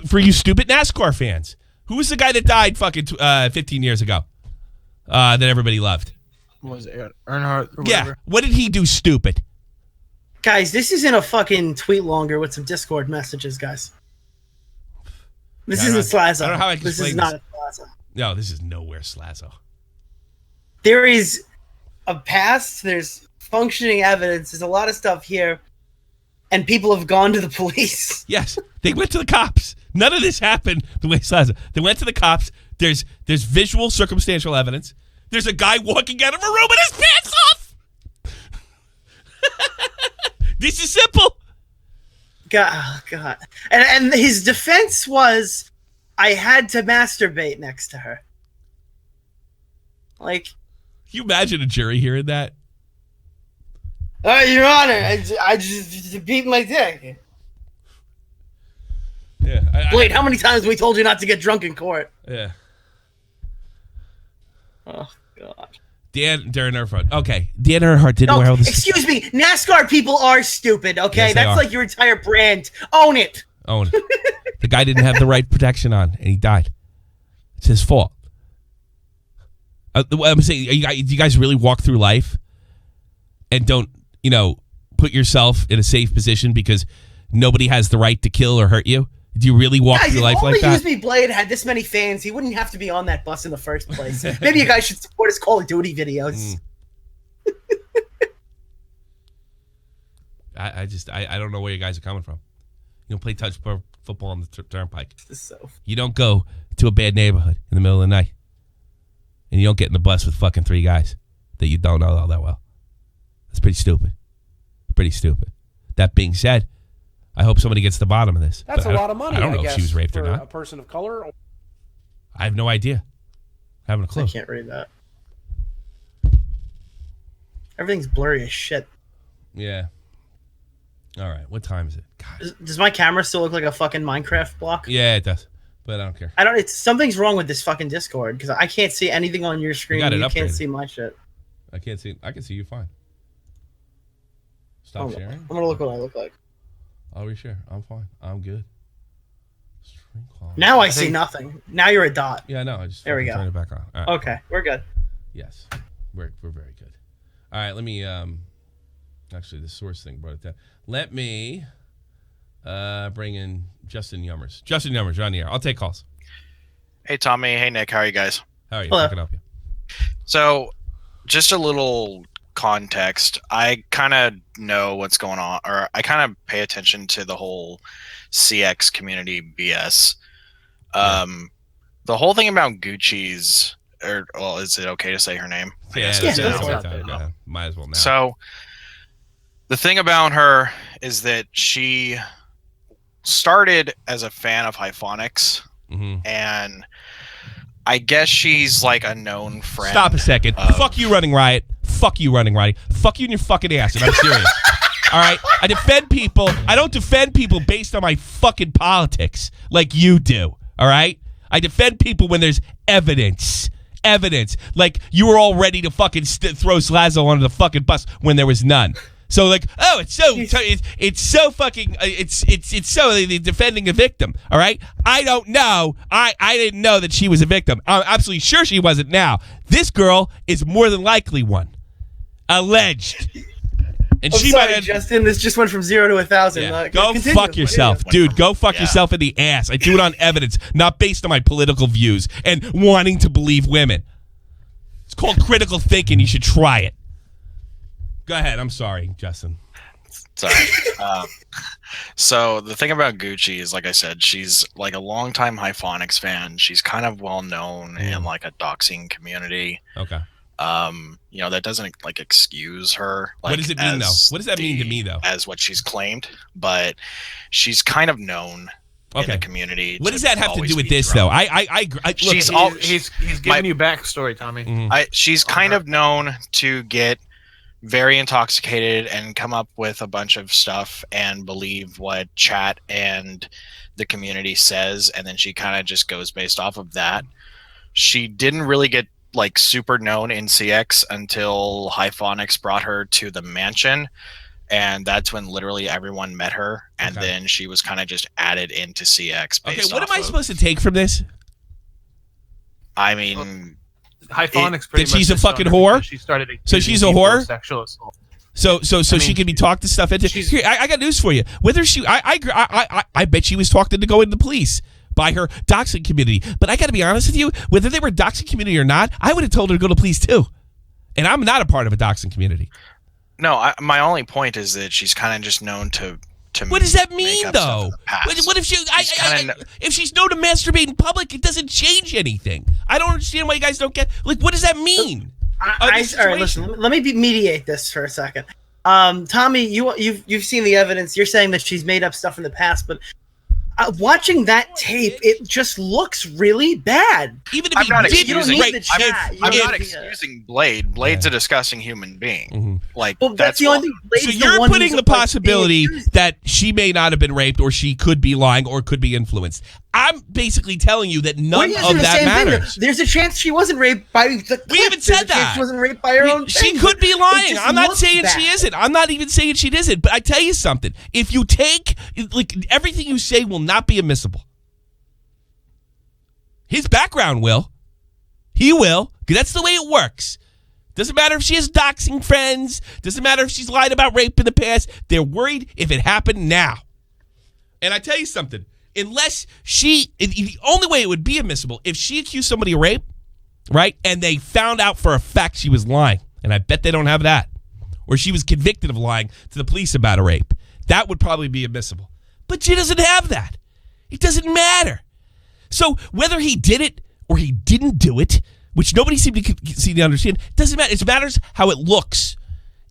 For you stupid NASCAR fans, who was the guy that died fucking 15 years ago that everybody loved? was it Earnhardt or Yeah. whatever? What did he do stupid? Guys, this isn't a fucking tweet longer with some Discord messages, guys. This isn't Slazo. I don't know how I can This explain is not a Slazo. No, this is nowhere Slazo. There is a past, there's functioning evidence, there's a lot of stuff here, and people have gone to the police. Yes, they went to the cops. None of this happened the way Slazo. They went to the cops. There's visual circumstantial evidence. There's a guy walking out of a room with his pants off. This is simple. God. And his defense was, I had to masturbate next to her. Like, Can you imagine a jury hearing that? Your Honor, I just beat my dick. Yeah. Wait, how many times we told you not to get drunk in court? Yeah. Oh, God. Darren Earnhardt. Okay. Dan Earnhardt didn't wear all this. Excuse me. NASCAR people are stupid, okay? Yes, they That's are. like your entire brand. Own it. Own it. The guy didn't have the right protection on, and he died. It's his fault. I'm saying, do you guys really walk through life and don't, put yourself in a safe position because nobody has the right to kill or hurt you? Do you really walk Guys, through if life only like that? ONLYUSEmeBLADE had this many fans, he wouldn't have to be on that bus in the first place. Maybe you guys should support his Call of Duty videos. I don't know where you guys are coming from. You don't play touch football on the turnpike. So, You don't go to a bad neighborhood in the middle of the night. And you don't get in the bus with fucking 3 guys that you don't know all that well. That's pretty stupid. Pretty stupid. That being said, I hope somebody gets to the bottom of this. That's But a lot of money, I don't know guess, if she was raped or for not. a person of color. I have no idea. I haven't a clue. I can't read that. Everything's blurry as shit. Yeah. All right. What time is it? God. Does my camera still look like a fucking Minecraft block? Yeah, it does. But I don't care. Something's wrong with this fucking Discord because I can't see anything on your screen. got it You can't upgraded. see my shit. I can't see. I can see you fine. Stop sharing. I'm gonna look what I look like. I'll reshare. I'm fine. I'm good. Stream quality. Now I see nothing. Now you're a dot. Yeah, no. I just There we fucking go. turned it back on. All right. Okay, we're good. Yes, we're very good. All right, let me. Actually, the source thing brought it down. Let me bring in Justin Yummers. Justin Yummers, you're on the air. I'll take calls. Hey, Tommy. Hey, Nick. How are you guys? How are you? Hello. How can I help you? So, just a little context. I kind of know what's going on, or I kind of pay attention to the whole CX community BS. The whole thing about Gucci's, is it okay to say her name? I guess Yeah, it's that's okay. fine. Go ahead. Might as well now. So, the thing about her is that she started as a fan of Hyphonics, and I guess she's like a known friend. Stop a second. Fuck you, Running Riot. Fuck you, Running Riot. Fuck you in your fucking ass, and I'm serious. All right? I defend people. I don't defend people based on my fucking politics like you do. All right? I defend people when there's evidence. Evidence. Like, you were all ready to fucking throw Slazo onto the fucking bus when there was none. So like, oh, it's so fucking it's so they're defending a victim. All right, I don't know. I didn't know that she was a victim. I'm absolutely sure she wasn't. Now this girl is more than likely one, alleged, and I'm she sorry, might. Justin. This just went from 0 to 1,000. Yeah. Go Continue. fuck yourself, dude. Go fuck yourself in the ass. I do it on evidence, not based on my political views and wanting to believe women. It's called critical thinking. You should try it. Go ahead. I'm sorry, Justin. Sorry. So the thing about Gucci is, like I said, she's like a longtime Hyphonics fan. She's kind of well known in like a doxing community. Okay. That doesn't like excuse her. Like, what does it mean, though? What does that mean to me, though? As what she's claimed, but she's kind of known in the community. What does that have to always do with be this, drunk. though? Look, She's he's giving you backstory, Tommy. She's kind of known to get very intoxicated and come up with a bunch of stuff and believe what chat and the community says, and then she kind of just goes based off of that. She didn't really get like super known in CX until Hyphonics brought her to the mansion, and that's when literally everyone met her, and then she was kind of just added into CX. Okay, what am I supposed to take from this? I mean, Hyphonic's pretty that much she's a just fucking on her whore? because She started So she's a accusing people whore? of sexual assault. So I she mean, can be talked to stuff into. she's- Here, I got news for you. Whether she, I bet she was talked into going to the police by her doxing community. But I got to be honest with you, whether they were a doxing community or not, I would have told her to go to the police too. And I'm not a part of a doxing community. No, my only point is that she's kind of just known to. What does that make mean, up stuff though? in the past. What if she? If she's known to masturbate in public, it doesn't change anything. I don't understand why you guys don't get. Like, what does that mean? All right, listen. Let me mediate this for a second. Tommy, you've seen the evidence. You're saying that she's made up stuff in the past, but watching that tape, it just looks really bad. Even if I'm not did, you don't excusing. need the chat. You I'm don't not need excusing Blade. Blade's a disgusting human being. Mm-hmm. Like Well, that's the only thing. So Blade's the you're one putting who's, the like, possibility being accused. that she may not have been raped, or she could be lying, or could be influenced. I'm basically telling you that none We're of using the that same thing. matters. There's a chance she wasn't raped by the. We haven't There's said a chance that. she wasn't raped by her own. She thing, could but be it lying. just I'm not looks saying bad. she isn't. I'm not even saying she isn't. But I tell you something. If you take, like, everything you say will not be admissible. His background will. He will. 'Cause that's the way it works. Doesn't matter if she has doxing friends. Doesn't matter if she's lied about rape in the past. They're worried if it happened now. And I tell you something. Unless the only way it would be admissible, if she accused somebody of rape, right, and they found out for a fact she was lying, and I bet they don't have that, or she was convicted of lying to the police about a rape, that would probably be admissible. But she doesn't have that. It doesn't matter. So whether he did it or he didn't do it, which nobody seemed to understand, doesn't matter. It matters how it looks.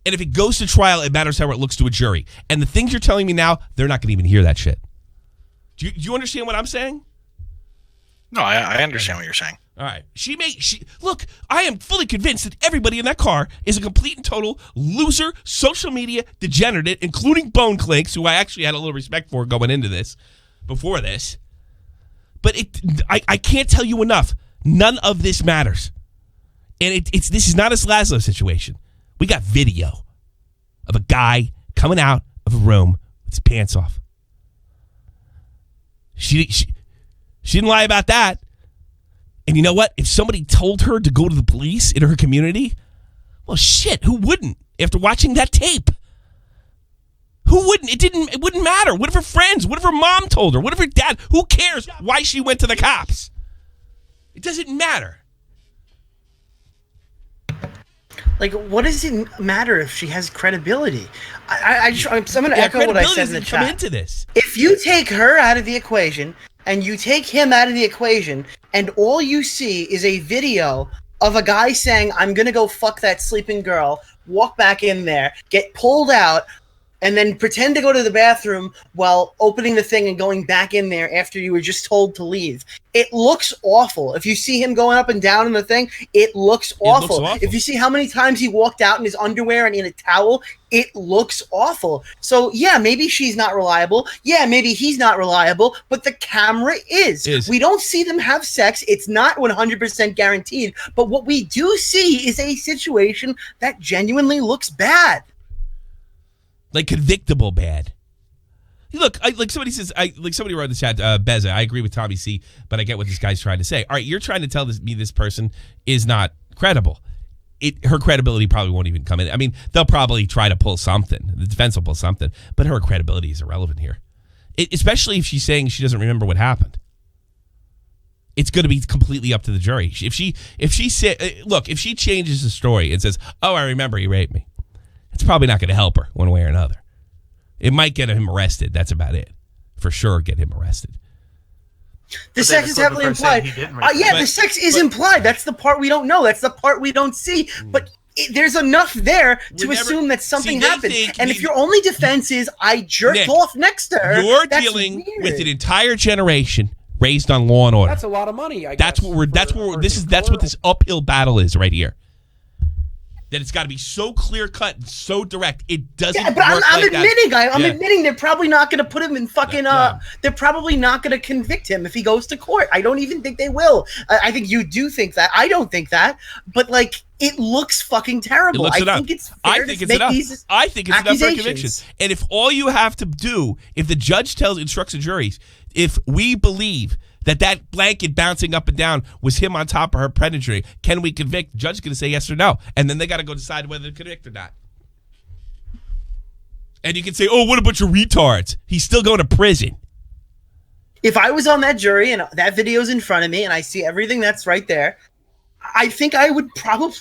And if it goes to trial, it matters how it looks to a jury. And the things you're telling me now, they're not going to even hear that shit. Do you understand what I'm saying? No, I understand what you're saying. All right. Look, I am fully convinced that everybody in that car is a complete and total loser, social media degenerate, including Bone Clinks, who I actually had a little respect for going into this, before this. But I can't tell you enough. None of this matters. And this is not a Laszlo situation. We got video of a guy coming out of a room with his pants off. She didn't lie about that. And you know what? If somebody told her to go to the police in her community, well, shit, who wouldn't? After watching that tape, who wouldn't? It wouldn't matter. What if her friends? What if her mom told her? What if her dad? Who cares why she went to the cops? It doesn't matter. Like, what does it matter if she has credibility? I'm going to echo what I said in the come chat. into this. If you take her out of the equation and you take him out of the equation, and all you see is a video of a guy saying, "I'm going to go fuck that sleeping girl," walk back in there, get pulled out, and then pretend to go to the bathroom while opening the thing and going back in there after you were just told to leave. It looks awful. If you see him going up and down in the thing, it looks awful. If you see how many times he walked out in his underwear and in a towel, it looks awful. So, yeah, maybe she's not reliable. Yeah, maybe he's not reliable, but the camera is. We don't see them have sex. It's not 100% guaranteed. But what we do see is a situation that genuinely looks bad. Like convictable bad. Look, like somebody says, somebody wrote in the chat, Beza, I agree with Tommy C, but I get what this guy's trying to say. All right, you're trying to tell me this person is not credible. Her credibility probably won't even come in. I mean, they'll probably try to pull something. The defense will pull something, but her credibility is irrelevant here. Especially if she's saying she doesn't remember what happened. It's going to be completely up to the jury. If she changes the story and says, "Oh, I remember he raped me," it's probably not going to help her one way or another. It might get him arrested. That's about it. For sure, get him arrested. The sex is heavily implied. The sex is implied. That's the part we don't know. That's the part we don't see. But there's enough there to assume that something happened. And if your only defense is, "I jerked off next to her," you're dealing with an entire generation raised on Law and Order. That's a lot of money. That's what this uphill battle is right here. That it's got to be so clear cut and so direct. It doesn't. Yeah, but I'm admitting. I'm admitting they're probably not going to put him in fucking. They're probably not going to convict him if he goes to court. I don't even think they will. I think you do think that. I don't think that. But like, it looks fucking terrible. I think it's fair I think it's enough. I think it's enough for a conviction. And if all you have to do, if the judge instructs the juries, if we believe That blanket bouncing up and down was him on top of her penetrating. Can we convict? The judge is going to say yes or no. And then they got to go decide whether to convict or not. And you can say, oh, what a bunch of retards. He's still going to prison. If I was on that jury and that video's in front of me and I see everything that's right there, I think I would probably,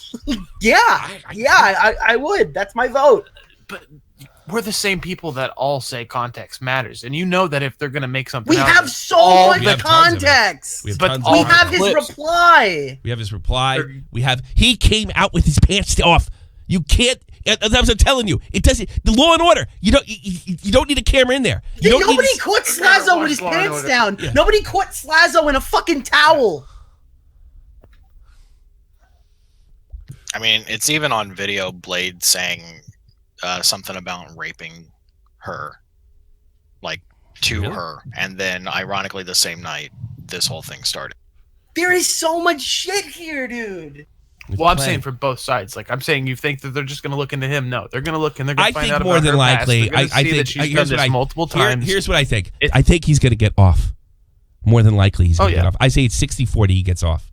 I would. That's my vote. But we're the same people that all say context matters, and you know that if they're going to make something, we out have of it, so much context. We have, but we have his reply. We have his reply. He came out with his pants off. You can't. As I was telling you, it doesn't. The Law and Order. You don't need a camera in there. Nobody caught Slazo with his pants down. Yeah. Nobody caught Slazo in a fucking towel. I mean, it's even on video. Blade saying something about raping her, like to her, and then ironically, the same night, this whole thing started. There is so much shit here, dude. Well, I'm saying for both sides. Like, I'm saying you think that they're just going to look into him. No, they're going to look and they're going to find out about her past. I think more than likely. I think that she's done this multiple times. Here's what I think. I think he's going to get off. More than likely, he's going to get off. I say it's 60-40 he gets off.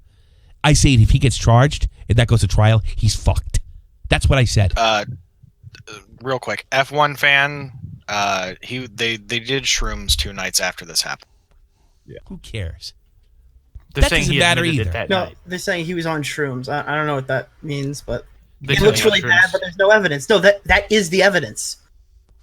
I say if he gets charged and that goes to trial, he's fucked. That's what I said. Real quick, F1 fan. They did shrooms 2 nights after this happened. Yeah. Who cares? They're saying he admitted it that night. They're saying he was on shrooms. I don't know what that means, but it looks really bad, but there's no evidence. No, that is the evidence.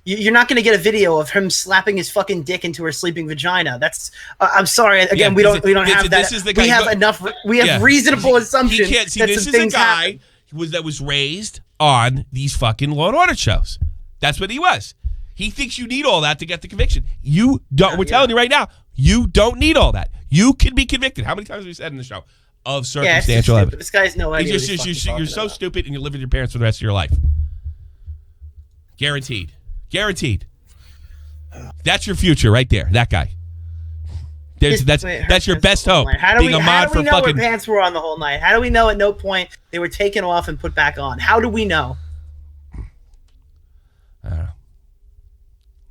You're not going to get a video of him slapping his fucking dick into her sleeping vagina. That's I'm sorry. Again, we don't have that. We have enough. We have reasonable assumptions. He can't see. This is a guy that was raised on these fucking Law and Order shows. That's what he was. He thinks you need all that to get the conviction. You don't. We're telling you right now. You don't need all that. You can be convicted. How many times have we said in the show of circumstantial evidence? This guy's no idea. You're so stupid, and you live with your parents for the rest of your life. Guaranteed. Guaranteed. That's your future right there. That guy. That's your best hope. How do we know where pants were on the whole night? How do we know at no point they were taken off and put back on? How do we know? I don't know.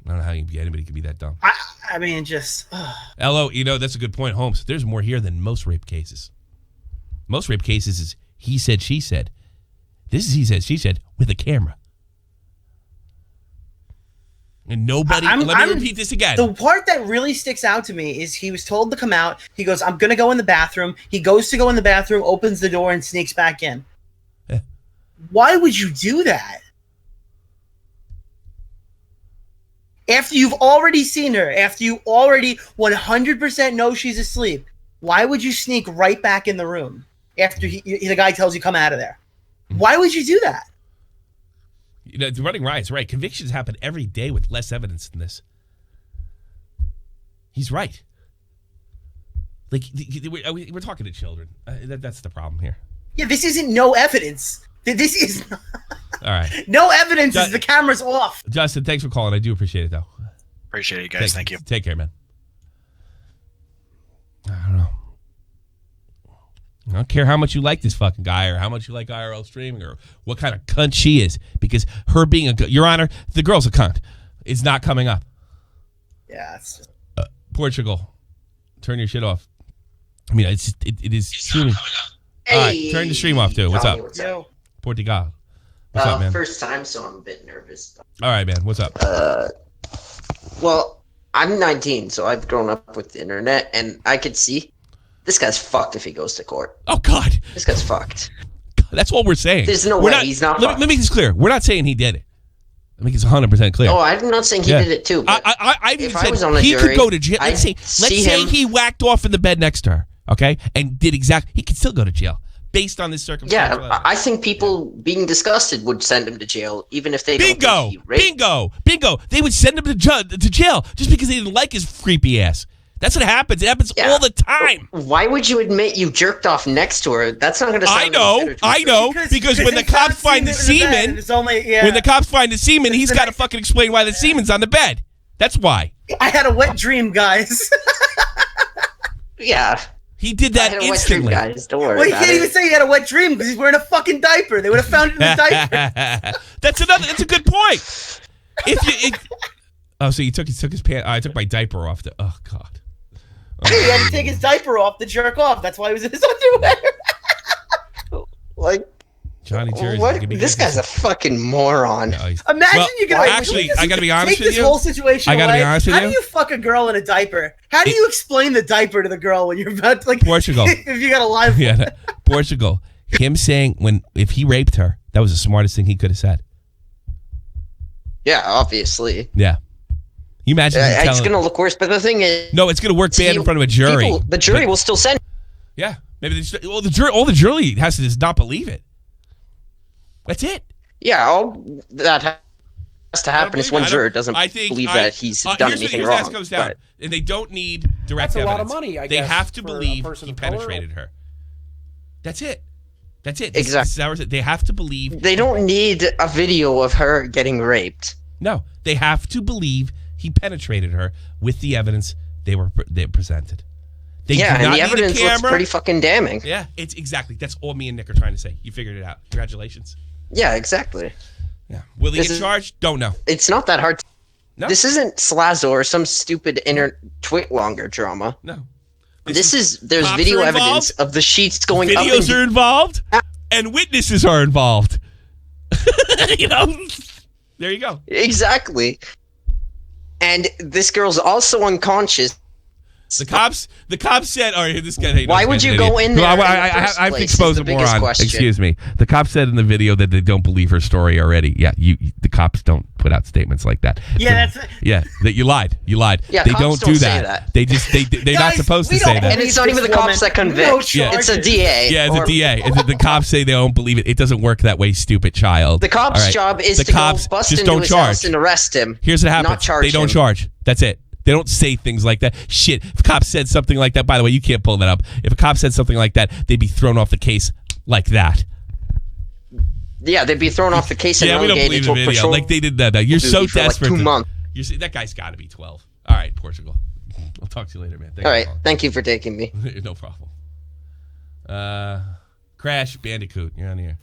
I don't know how anybody could be that dumb. I mean, just... LO, that's a good point, Holmes. There's more here than most rape cases. Most rape cases is he said, she said. This is he said, she said with a camera. And nobody... Let me repeat this again. The part that really sticks out to me is he was told to come out. He goes, I'm going to go in the bathroom. He goes to go in the bathroom, opens the door, and sneaks back in. Why would you do that? After you've already seen her, after you already 100% know she's asleep, why would you sneak right back in the room after the guy tells you come out of there? Why would you do that? The running riot's right. Convictions happen every day with less evidence than this. He's right. Like, we're talking to children. That's the problem here. Yeah, this isn't no evidence. This is not... All right. No evidence is the camera's off. Justin, thanks for calling. I do appreciate it, though. Appreciate it, guys. Thank you. Take care, man. I don't know. I don't care how much you like this fucking guy or how much you like IRL streaming or what kind of cunt she is, because her being Your Honor, the girl's a cunt. It's not coming up. Yeah, it's just... Portugal, turn your shit off. I mean, it is streaming. Hey, all right, turn the stream off, too. What's up? Yo. Portugal. What's up, man? First time, so I'm a bit nervous. All right, man. What's up? Well, I'm 19, so I've grown up with the internet, and I could see this guy's fucked if he goes to court. Oh, God. This guy's fucked. That's all we're saying. There's no way he's not fucked. Let me make this clear. We're not saying he did it. I think it's 100% clear. Oh, I'm not saying he did it, too. But I if said I was on a he jury, could go to jail. Let's say he whacked off in the bed next to her, okay, and did he could still go to jail. Based on this circumstance. Yeah, I think people being disgusted would send him to jail, even if they don't think he raped. Bingo! They would send him to jail just because they didn't like his creepy ass. That's what happens. It happens all the time. Why would you admit you jerked off next to her? That's not going to sound I know. Because when the cops find the semen, when the cops find the semen, he's got to fucking explain why the semen's on the bed. That's why. I had a wet dream, guys. Yeah. He did that instantly. Guys. Don't worry well, he can't even say he had a wet dream because he's wearing a fucking diaper. They would have found it in the diaper. That's a good point. So he took his pants. I took my diaper off. Oh God. He had to take his diaper off to jerk off. That's why he was in his underwear. Like, Johnny Jersey. what? This guy's a fucking moron. No, Imagine you get away. Actually, I gotta be honest take with you. this whole situation I gotta away. be honest with How you. do you fuck a girl in a diaper? How do you explain the diaper to the girl when you're about to, like, Portugal. if you got a live Yeah, no, Portugal. Him saying if he raped her, that was the smartest thing he could have said. Yeah, obviously. Yeah. You imagine him It's telling- gonna look worse, but the thing is, No, it's gonna work bad in front of a jury. the jury But- will still send. Yeah, maybe all the jury has to just not believe it. That's it. Yeah, all that has to happen is one juror doesn't believe that he's done anything wrong. Here's how it goes down. But And they don't need direct That's a evidence. lot of money, I They guess, have to for a believe person he of color. penetrated her. That's it. That's it. Exactly. They have to believe. they don't need a video of her getting raped. No, they have to believe he penetrated her with the evidence they presented. They do Yeah, and not the need a evidence looks camera. pretty fucking damning. Yeah, it's exactly. That's all me and Nick are trying to say. You figured it out. Congratulations. Yeah, exactly. Yeah. Will he This get is- charged? Don't know. It's not that hard. No. This isn't Slazo or some stupid twit longer drama. No. There's cops video are evidence involved. of the sheets going up. Videos are involved, and witnesses are involved. You know, there you go. Exactly. And this girl's also unconscious. The cops said, "All right, this guy." Hey, Why this would guy's you an go idiot." in there? No, in the I first have to place expose is a the biggest moron. question. Excuse me. The cops said in the video that they don't believe her story already. Yeah, the cops don't put out statements like that. Yeah, So, that you lied. You lied. Yeah, they cops don't don't do say that. that. They're not Guys, supposed to we say don't that. And it's not even the cops that convict. No It's a charges. DA. Yeah, it's a or- DA. The cops say they don't believe it. It doesn't work that way, stupid child. The cop's All right? job is the to cops go bust just into don't his charge. house and arrest him. Here's what Not happens. charge They don't him. charge. That's it. They don't say things like that. Shit. If a cop said something like that, by the way, you can't pull that up. If a cop said something like that, they'd be thrown off the case like that. Yeah, they'd be thrown off the case and Yeah, we don't relegated believe to the a video. patrol Like they did that. You're so duty for, like, desperate. 2 months. That guy's got to be 12. All right, Portugal. I'll talk to you later, man. Thank All you right, for thank you for taking me. calling. No problem. Crash Bandicoot, you're on here.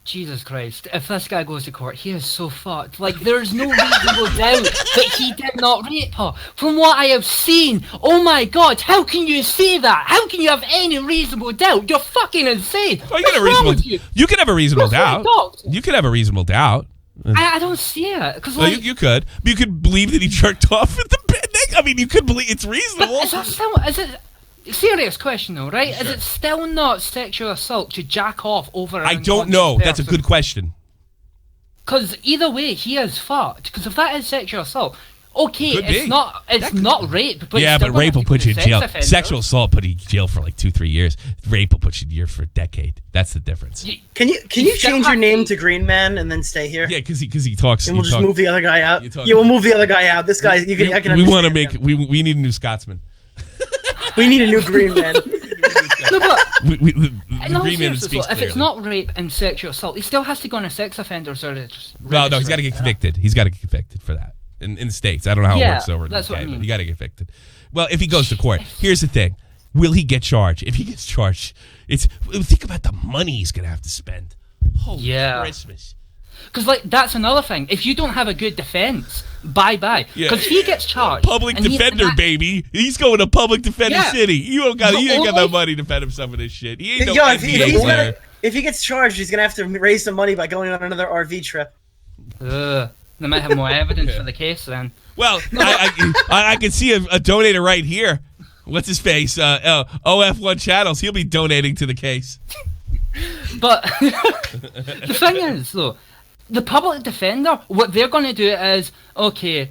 Jesus Christ, if this guy goes to court, he is so fucked. Like, there's no reasonable doubt that he did not rape her. From what I have seen, oh my god, how can you say that? How can you have any reasonable doubt? You're fucking insane. Oh, you can have a reasonable. You can have a reasonable doubt. You can have a reasonable doubt. I don't see it. Cause, No, like, you could. You could believe that he jerked off at the bed. I mean, you could believe it's reasonable. Is that still, is it, serious question though, right? Sure. Is it still not sexual assault to jack off over an I don't know. unconscious That's a person? good question. Because either way, he is fucked. Because if that is sexual assault, okay, Could it's be. not rape. But Yeah, it's but still rape will gonna put you in be a jail. sex offender. Sexual assault put you in jail for like 2-3 years. Rape will put you in jail for a decade. That's the difference. Can you change your name to Green Man and then stay here? Yeah, because he talks. And we'll he just talk- move the other guy out. you talk- Yeah, we'll move the other guy out. This guy, you can. I can. We want to understand make. him. We need a new Scotsman. We need a new Green Man. No, but The no, Green Man seriously, speaks though, if it's clearly. not rape and sexual assault, he still has to go on a sex offenders or No, he's got to get convicted. He's got to get convicted for that. In the States. I don't know how it Yeah, works over in the that's what UK, I mean. but he got to get convicted. Well, if he goes to court, here's the thing. Will he get charged? If he gets charged, think about the money he's going to have to spend. Holy Christmas. Because, like, that's another thing. If you don't have a good defense, bye-bye. Yeah. Because he gets charged. Public and defender, baby. He's going to public defender Yeah. city. He ain't got The no money to defend himself in this shit. He ain't no Yo, NBA player. if he gets charged, he's gonna have to raise some money by going on another RV trip. They might have more evidence for the case then. Well, I can see a donator right here. What's his face? OF1 Channels. He'll be donating to the case. But the thing is, though, the public defender, what they're going to do is, okay,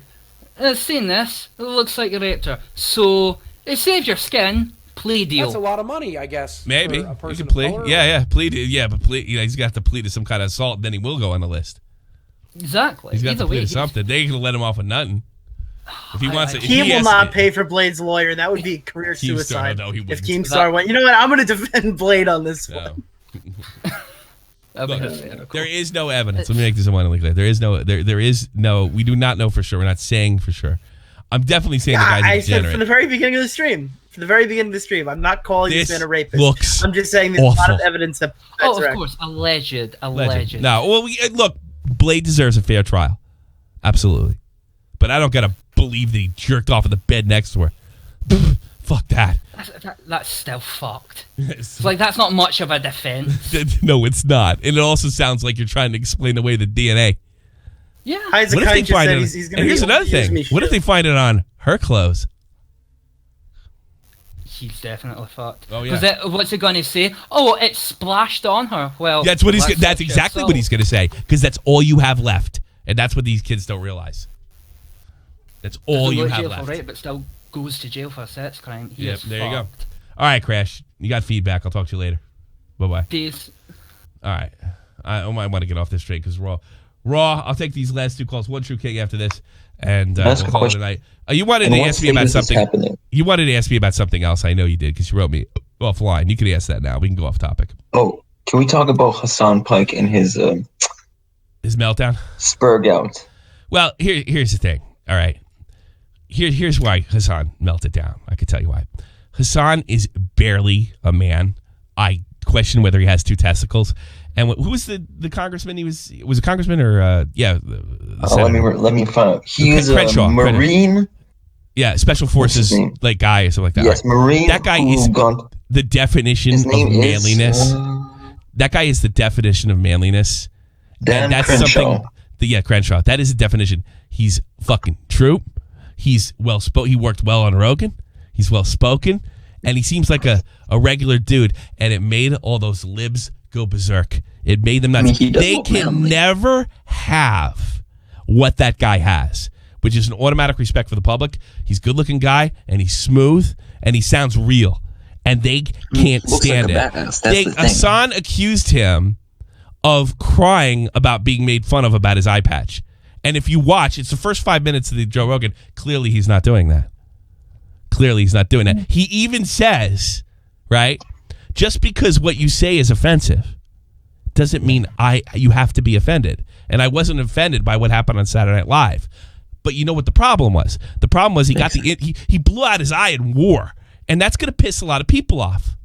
seeing this, it looks like you raped her. So, it saves your skin, plea deal. That's a lot of money, I guess. Maybe. For a He person can of plead. color. Yeah, plead. Yeah, but plead. He's got to plead to some kind of assault, then he will go on the list. Exactly. He's got Either to plead way, to something. They ain't going to let him off with nothing. If he wants to, if He will has not to- pay for Blade's lawyer. That would be career Keemstar, suicide. no, he if wouldn't. Keemstar went, you know what? I'm going to defend Blade on this one. Look, there is no evidence. Let me make this abundantly clear. There is no. We do not know for sure. We're not saying for sure. I'm definitely saying the guy's I a said degenerate. from the very beginning of the stream. From the very beginning of the stream, I'm not calling this man a rapist. Looks I'm just saying there's a lot of awful. evidence that. Oh, that's of right. course, alleged. Legend. No, well, look, Blade deserves a fair trial, absolutely, but I don't gotta believe that he jerked off in the bed next to her. Fuck that. That's still fucked. It's like, that's not much of a defense. No, it's not. And it also sounds like you're trying to explain away the DNA. Yeah. What if they find it? And here's another thing. What if they find it on her clothes? He's definitely fucked. Oh yeah. Because what's he going to say? Oh, it splashed on her. Well, that's what that's exactly what he's going to say. Because that's all you have left, and that's what these kids don't realize. That's all you have left. Right, but still goes to jail for a sex crime. Yep. There you go. All right, Crash. You got feedback. I'll talk to you later. Bye-bye. Peace. All right. I might want to get off this straight because Raw, I'll take these last two calls. One True King after this, and we'll call it a night. You wanted to ask me about something. You wanted to ask me about something else. I know you did because you wrote me offline. You can ask that now. We can go off topic. Oh, can we talk about Hasan Pike and his meltdown? Spurg out. Well, here's the thing. All right. Here's why Hasan melted down. I could tell you why. Hasan is barely a man. I question whether he has two testicles. And who was the congressman? He was a congressman or let me find out. He was a Marine. Yeah, special forces like guy or something like that. Yes, Marine. That guy is the definition of manliness. That guy is the definition of manliness. Dan Crenshaw. Crenshaw. That is the definition. He's fucking true. He's well spoken. He worked well on Rogan. He's well spoken, and he seems like a regular dude. And it made all those libs go berserk. It made them nuts. They can never have what that guy has, which is an automatic respect for the public. He's a good-looking guy, and he's smooth, and he sounds real. And they can't stand it. Hasan accused him of crying about being made fun of about his eye patch. And if you watch, it's the first 5 minutes of the Joe Rogan. Clearly, he's not doing that. He even says, right, just because what you say is offensive doesn't mean you have to be offended. And I wasn't offended by what happened on Saturday Night Live. But you know what the problem was? The problem was he blew out his eye in war. And that's going to piss a lot of people off.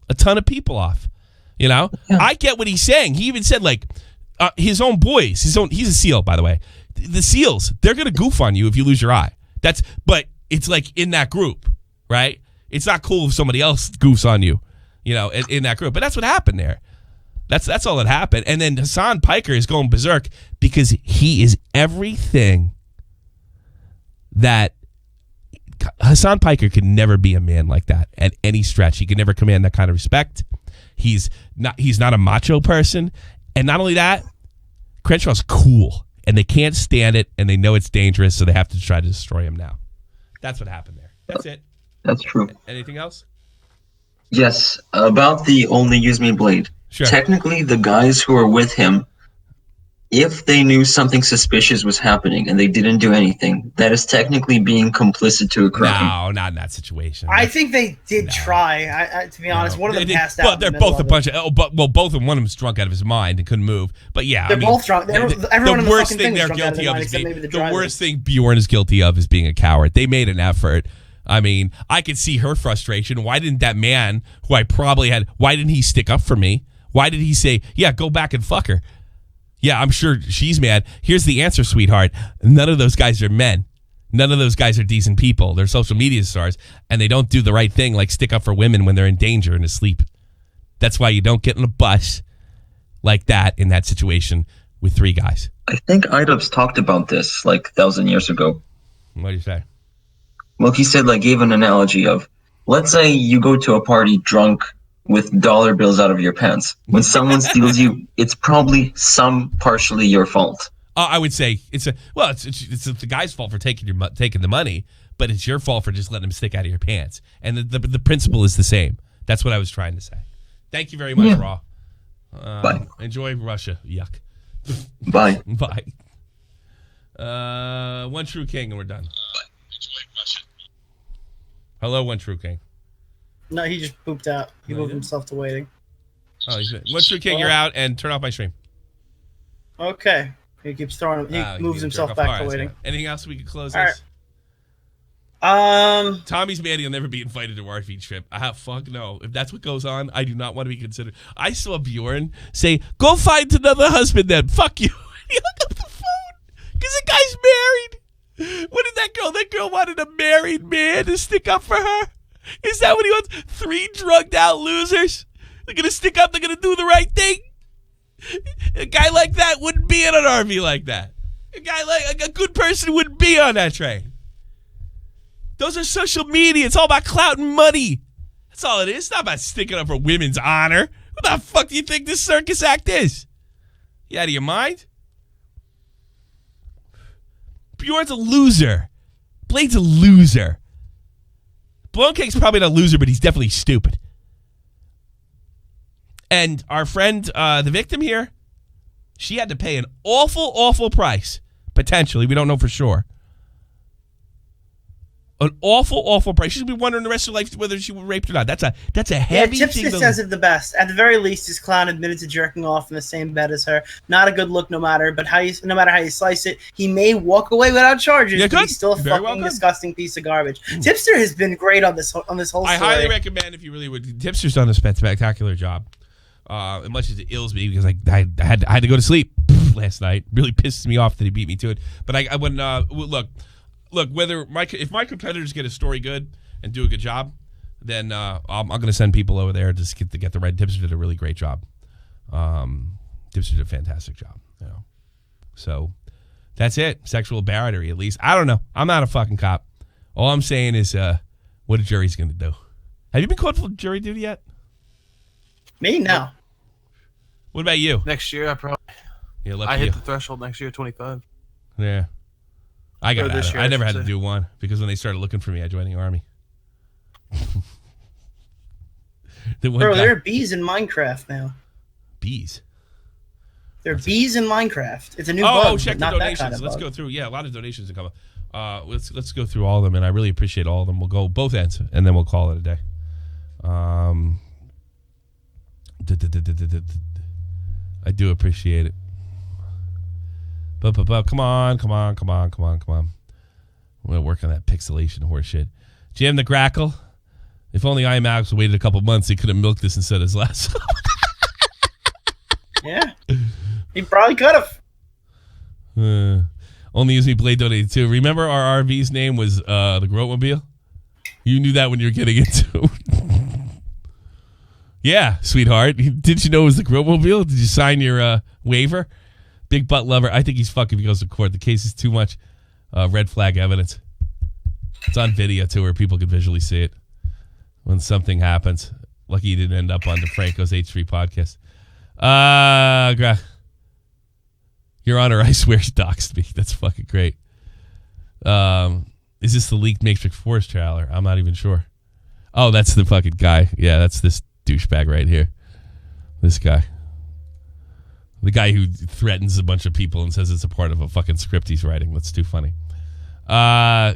A ton of people off. You know? Yeah. I get what he's saying. He even said, like, his own boys, he's a SEAL, by the way. The SEALs, they're going to goof on you if you lose your eye. But it's like in that group, right? It's not cool if somebody else goofs on you, you know, in that group. But that's what happened there. That's all that happened. And then Hasan Piker is going berserk because he is everything that Hasan Piker could never be a man like that at any stretch. He could never command that kind of respect. He's not a macho person. And not only that, Crenshaw's cool. And they can't stand it, and they know it's dangerous, so they have to try to destroy him now. That's what happened there. That's it. That's true. Anything else? Yes, about the Only Use Me Blade. Sure. Technically, the guys who are with him, if they knew something suspicious was happening and they didn't do anything, that is technically being complicit to a crime. No, not in that situation. I think they did try. To be honest, one of them passed out. Well, they're both a bunch of. Both of them. One of them's drunk out of his mind and couldn't move. But yeah, they're both drunk. Everyone the worst thing they're guilty of is the worst thing Bjorn is guilty of is being a coward. They made an effort. I mean, I could see her frustration. Why didn't that man who I probably had? Why didn't he stick up for me? Why did he say, "Yeah, go back and fuck her"? Yeah, I'm sure she's mad. Here's the answer, sweetheart. None of those guys are men. None of those guys are decent people. They're social media stars, and they don't do the right thing, like stick up for women when they're in danger and asleep. That's why you don't get in a bus like that in that situation with three guys. I think Idubs talked about this like 1,000 years ago. What do you say? Well, he said, like, gave an analogy of, let's say you go to a party drunk with dollar bills out of your pants. When someone steals you, it's probably partially your fault. I would say it's the guy's fault for taking the money, but it's your fault for just letting him stick out of your pants. And the principle is the same. That's what I was trying to say. Thank you very much, Raw. Bye. Enjoy Russia. Yuck. Bye. Bye. One True King, and we're done. Enjoy Russia. Hello, One True King. No, he just pooped out. He moved himself to waiting. Oh, One True King, you're out, and turn off my stream. Okay. He keeps throwing him. He moves himself back to waiting. Anything else we could close All this? Right. Tommy's mad he'll never be invited to our RV trip. Fuck no. If that's what goes on, I do not want to be considered. I saw Bjorn say, "Go find another husband then. Fuck you." He hung up the phone because the guy's married. What did that girl? That girl wanted a married man to stick up for her. Is that what he wants? 3 drugged out losers? They're going to stick up. They're going to do the right thing. A guy like that wouldn't be in an RV like that. A guy like a good person wouldn't be on that train. Those are social media. It's all about clout and money. That's all it is. It's not about sticking up for women's honor. What the fuck do you think this circus act is? You out of your mind? Bjorn's a loser. Blade's a loser. Blown Cake's probably not a loser, but he's definitely stupid. And our friend, the victim here, she had to pay an awful, awful price. Potentially. We don't know for sure. An awful, awful price. She's going to be wondering the rest of her life whether she was raped or not. That's a heavy thing. Tipster says it the best. At the very least, this clown admitted to jerking off in the same bed as her. Not a good look, no matter how you slice it. He may walk away without charges, but he's still a fucking disgusting piece of garbage. Tipster has been great on this whole story. I highly recommend if you really would. Tipster's done a spectacular job. As much as it ills me because I had to go to sleep last night. Really pisses me off that he beat me to it. But I wouldn't look whether if my competitors get a story good and do a good job, then I'm going to send people over there to get the right. Tipster did a really great job. Tipster did a fantastic job. You know, so that's it. Sexual battery, at least. I don't know. I'm not a fucking cop. All I'm saying is what a jury's going to do. Have you been called for jury duty yet? Me, no. What about you? Next year, I probably. Yeah, I hit the threshold next year, 25. Yeah. I got this out. year, I never I had should to say. do one because when they started looking for me, I joined the army. Bro, there are bees in Minecraft now. Bees? There are bees in Minecraft. It's a new bug. Oh, check the not donations. that kind of Let's bug. go through. Yeah, a lot of donations to come up. Let's go through all of them, and I really appreciate all of them. We'll go both ends, and then we'll call it a day. I do appreciate it. But come on. We'll work on that pixelation horse shit. Jim the Grackle. If only IMAX waited a couple months, he could have milked this instead of his last. Yeah. He probably could have. Only Use Me Blade donated too. Remember our RV's name was the Groatmobile? You knew that when you were getting into it. Yeah, sweetheart. Did you know it was the Groatmobile? Did you sign your waiver? Big butt lover. I think he's fucking if he goes to court. The case is too much red flag evidence. It's on video too where people can visually see it when something happens. Lucky you didn't end up on DeFranco's H3 podcast. Your Honor, I swear she doxed me. That's fucking great. Is this the leaked Matrix Force trailer? I'm not even sure. Oh, that's the fucking guy. Yeah, that's this douchebag right here. This guy. The guy who threatens a bunch of people and says it's a part of a fucking script he's writing. That's too funny.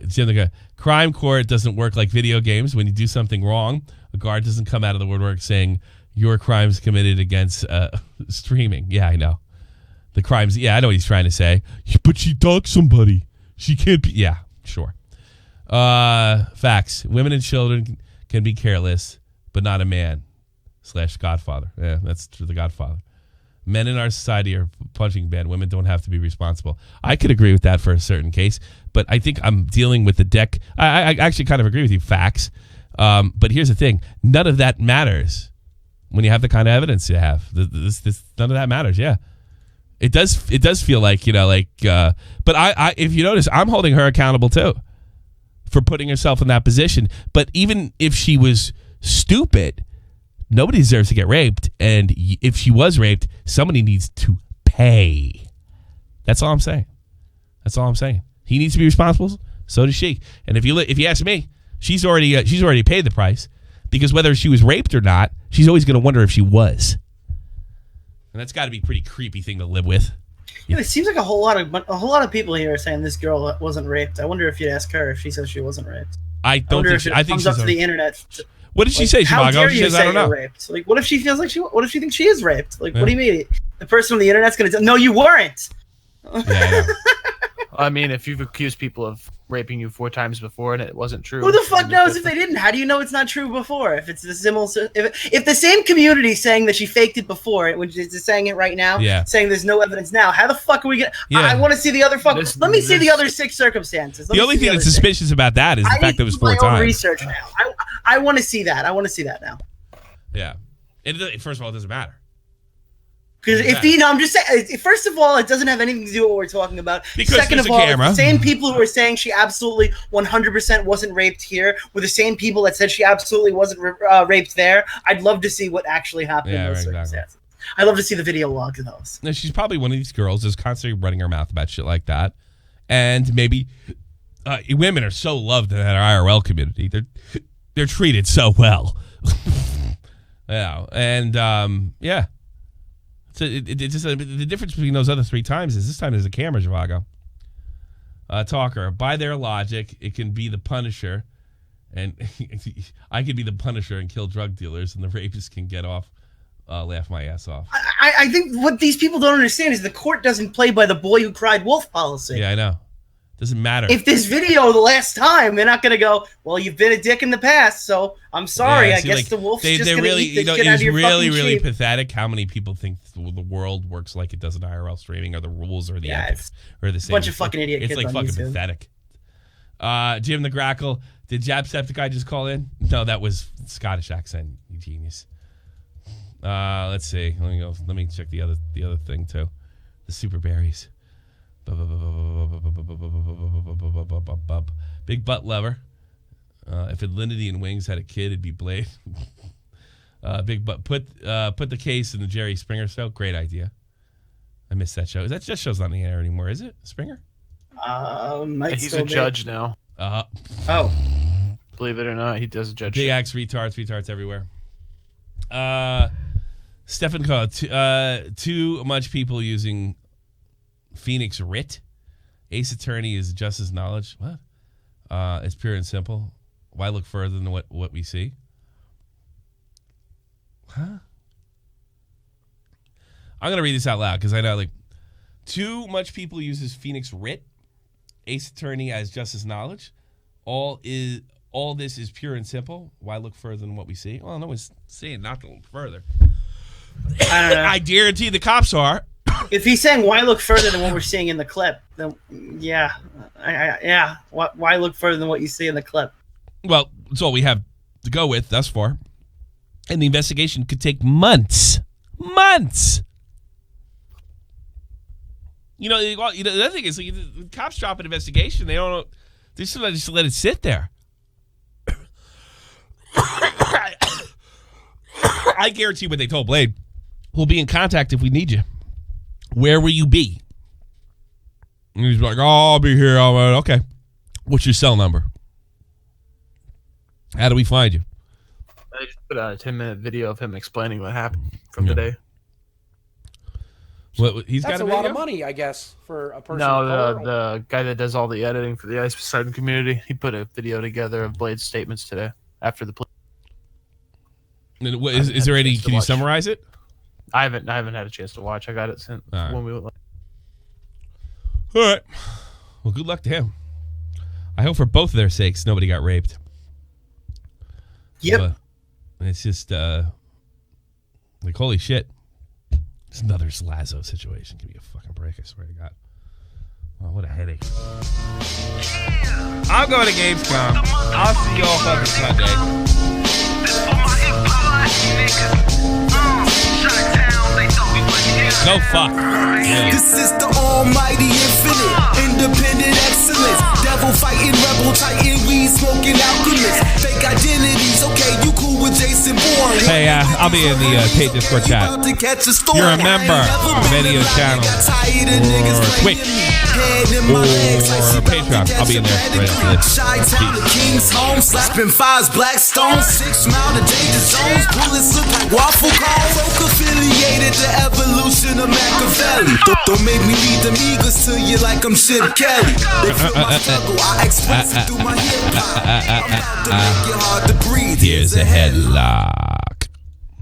Jim the guy. Crime court doesn't work like video games. When you do something wrong, a guard doesn't come out of the woodwork saying your crimes committed against streaming. Yeah, I know. The crimes. Yeah, I know what he's trying to say. But she dogged somebody. She can't be. Yeah, sure. Facts. Women and children can be careless, but not a man. / Godfather. Yeah, that's the Godfather. Men in our society are punching bad. Women don't have to be responsible. I could agree with that for a certain case, but I think I'm dealing with the deck. I actually kind of agree with you. Facts. But here's the thing. None of that matters when you have the kind of evidence you have. None of that matters. Yeah. It does feel like, but I if you notice, I'm holding her accountable too for putting herself in that position. But even if she was stupid, nobody deserves to get raped. And if she was raped, somebody needs to pay. That's all I'm saying. He needs to be responsible. So does she. And if you ask me, she's already paid the price, because whether she was raped or not, she's always going to wonder if she was. And that's got to be a pretty creepy thing to live with. Yeah, it seems like a whole lot of people here are saying this girl wasn't raped. I wonder if you'd ask her if she says she wasn't raped. I don't think she. I think comes up to the internet. What did she say, How Shimago? dare She you says, say I don't know. you're raped? Like, what if she feels like what if she thinks she is raped? Like, what do you mean? The person on the internet's gonna tell, no, you weren't. Yeah, I mean, if you've accused people of raping you 4 times before and it wasn't true, Who the fuck knows if they didn't? How do you know it's not true before? If it's the similar, if the same community saying that she faked it before, which is saying it right now, saying there's no evidence now, how the fuck are we gonna? Yeah. I want to see the other fuck. Let me see the other 6 circumstances. The only thing that's suspicious about that is the fact that it was 4 I need to do my own times. research now. I want to see that. I want to see that now. Yeah. First of all, it doesn't matter. Because I'm just saying. First of all, it doesn't have anything to do with what we're talking about. Because second there's of a all, camera. the same people who are saying she absolutely 100% wasn't raped here were the same people that said she absolutely wasn't raped there. I'd love to see what actually happened in those circumstances. I'd love to see the video logs of those. No, she's probably one of these girls that's constantly running her mouth about shit like that, and maybe women are so loved in that IRL community. They're treated so well. Yeah, and yeah. So the difference between those other 3 times is this time there's a camera, Zhivago. Talker, by their logic, it can be the Punisher, and I could be the Punisher and kill drug dealers, and the rapist can get off, laugh my ass off. I think what these people don't understand is the court doesn't play by the boy who cried wolf policy. Yeah, I know. Doesn't matter. If this video the last time, they're not going to go, well, you've been a dick in the past, so I'm sorry. Yeah, I guess the wolf's just going to really, eat the shit out of your fucking really sheep. pathetic how many people think the world works like it does in IRL streaming, or the rules or the ethics or the same. Bunch of fucking idiot It's kids like on fucking YouTube. pathetic. Jim the Grackle, did Jacksepticeye just call in? No, that was Scottish accent, you genius. Let's see. Let me check the other thing too. The super berries. Big butt lover. If Alinity and Wings had a kid, it'd be Blade. Big butt. Put the case in the Jerry Springer show. Great idea. I missed that show. That show's not on the air anymore, is it? Springer? He's a judge now. Oh. Believe it or not, he does judge. Big axe retards everywhere. Stefan Call. Too much people using Phoenix Writ. Ace Attorney is justice knowledge. What? It's pure and simple. Why look further than what we see? Huh? I'm going to read this out loud because I know, too much people uses Phoenix Writ. Ace Attorney as justice knowledge. All this is pure and simple. Why look further than what we see? Well, no one's saying not to look further. I don't know. I guarantee the cops are. If he's saying why look further than what we're seeing in the clip, then yeah, yeah. Why look further than what you see in the clip? Well, it's all we have to go with thus far, and the investigation could take months. Months. The other thing is, the cops drop an investigation. They don't. They just let it sit there. I guarantee what they told Blade. We'll be in contact if we need you. Where will you be? And he's like, I'll be here. Okay. What's your cell number? How do we find you? I just put out a 10-minute video of him explaining what happened from today. He's That's got a lot of money, I guess, for a person. No, the guy that does all the editing for the Ice Poseidon community, he put a video together of Blade's statements today after the plea. Is there any? Can you summarize it? I haven't had a chance to watch. I got it sent when we went. All right. Well, good luck to him. I hope for both of their sakes nobody got raped. Yep. It's just holy shit. It's another Lazo situation. Give me a fucking break, I swear to God. Oh, what a headache. I'm going to Gamescom. I'll see y'all fucking Sunday. Go fuck. Yeah. This is the almighty infinite, independent excellence. Devil fighting, rebel titan, weed smoking alchemist. Fake identities, okay, you cool with Jason Bourne. Hey, I'll be in the Tate Discord chat. You're a member of any of the channel or Twitch or Patreon. I'll be in there right after this. Chi-town, the King's home, slapping fives, Blackstone, 6 mile to danger zones, bullets look like waffle cones. Folk affiliated to evolution of Machiavelli. Don't make me lead the Migos to you like I'm Chip Kelly. They feel my struggle, I express it through my hip hop. I'm about to make it hard to breathe. Here's a headlock.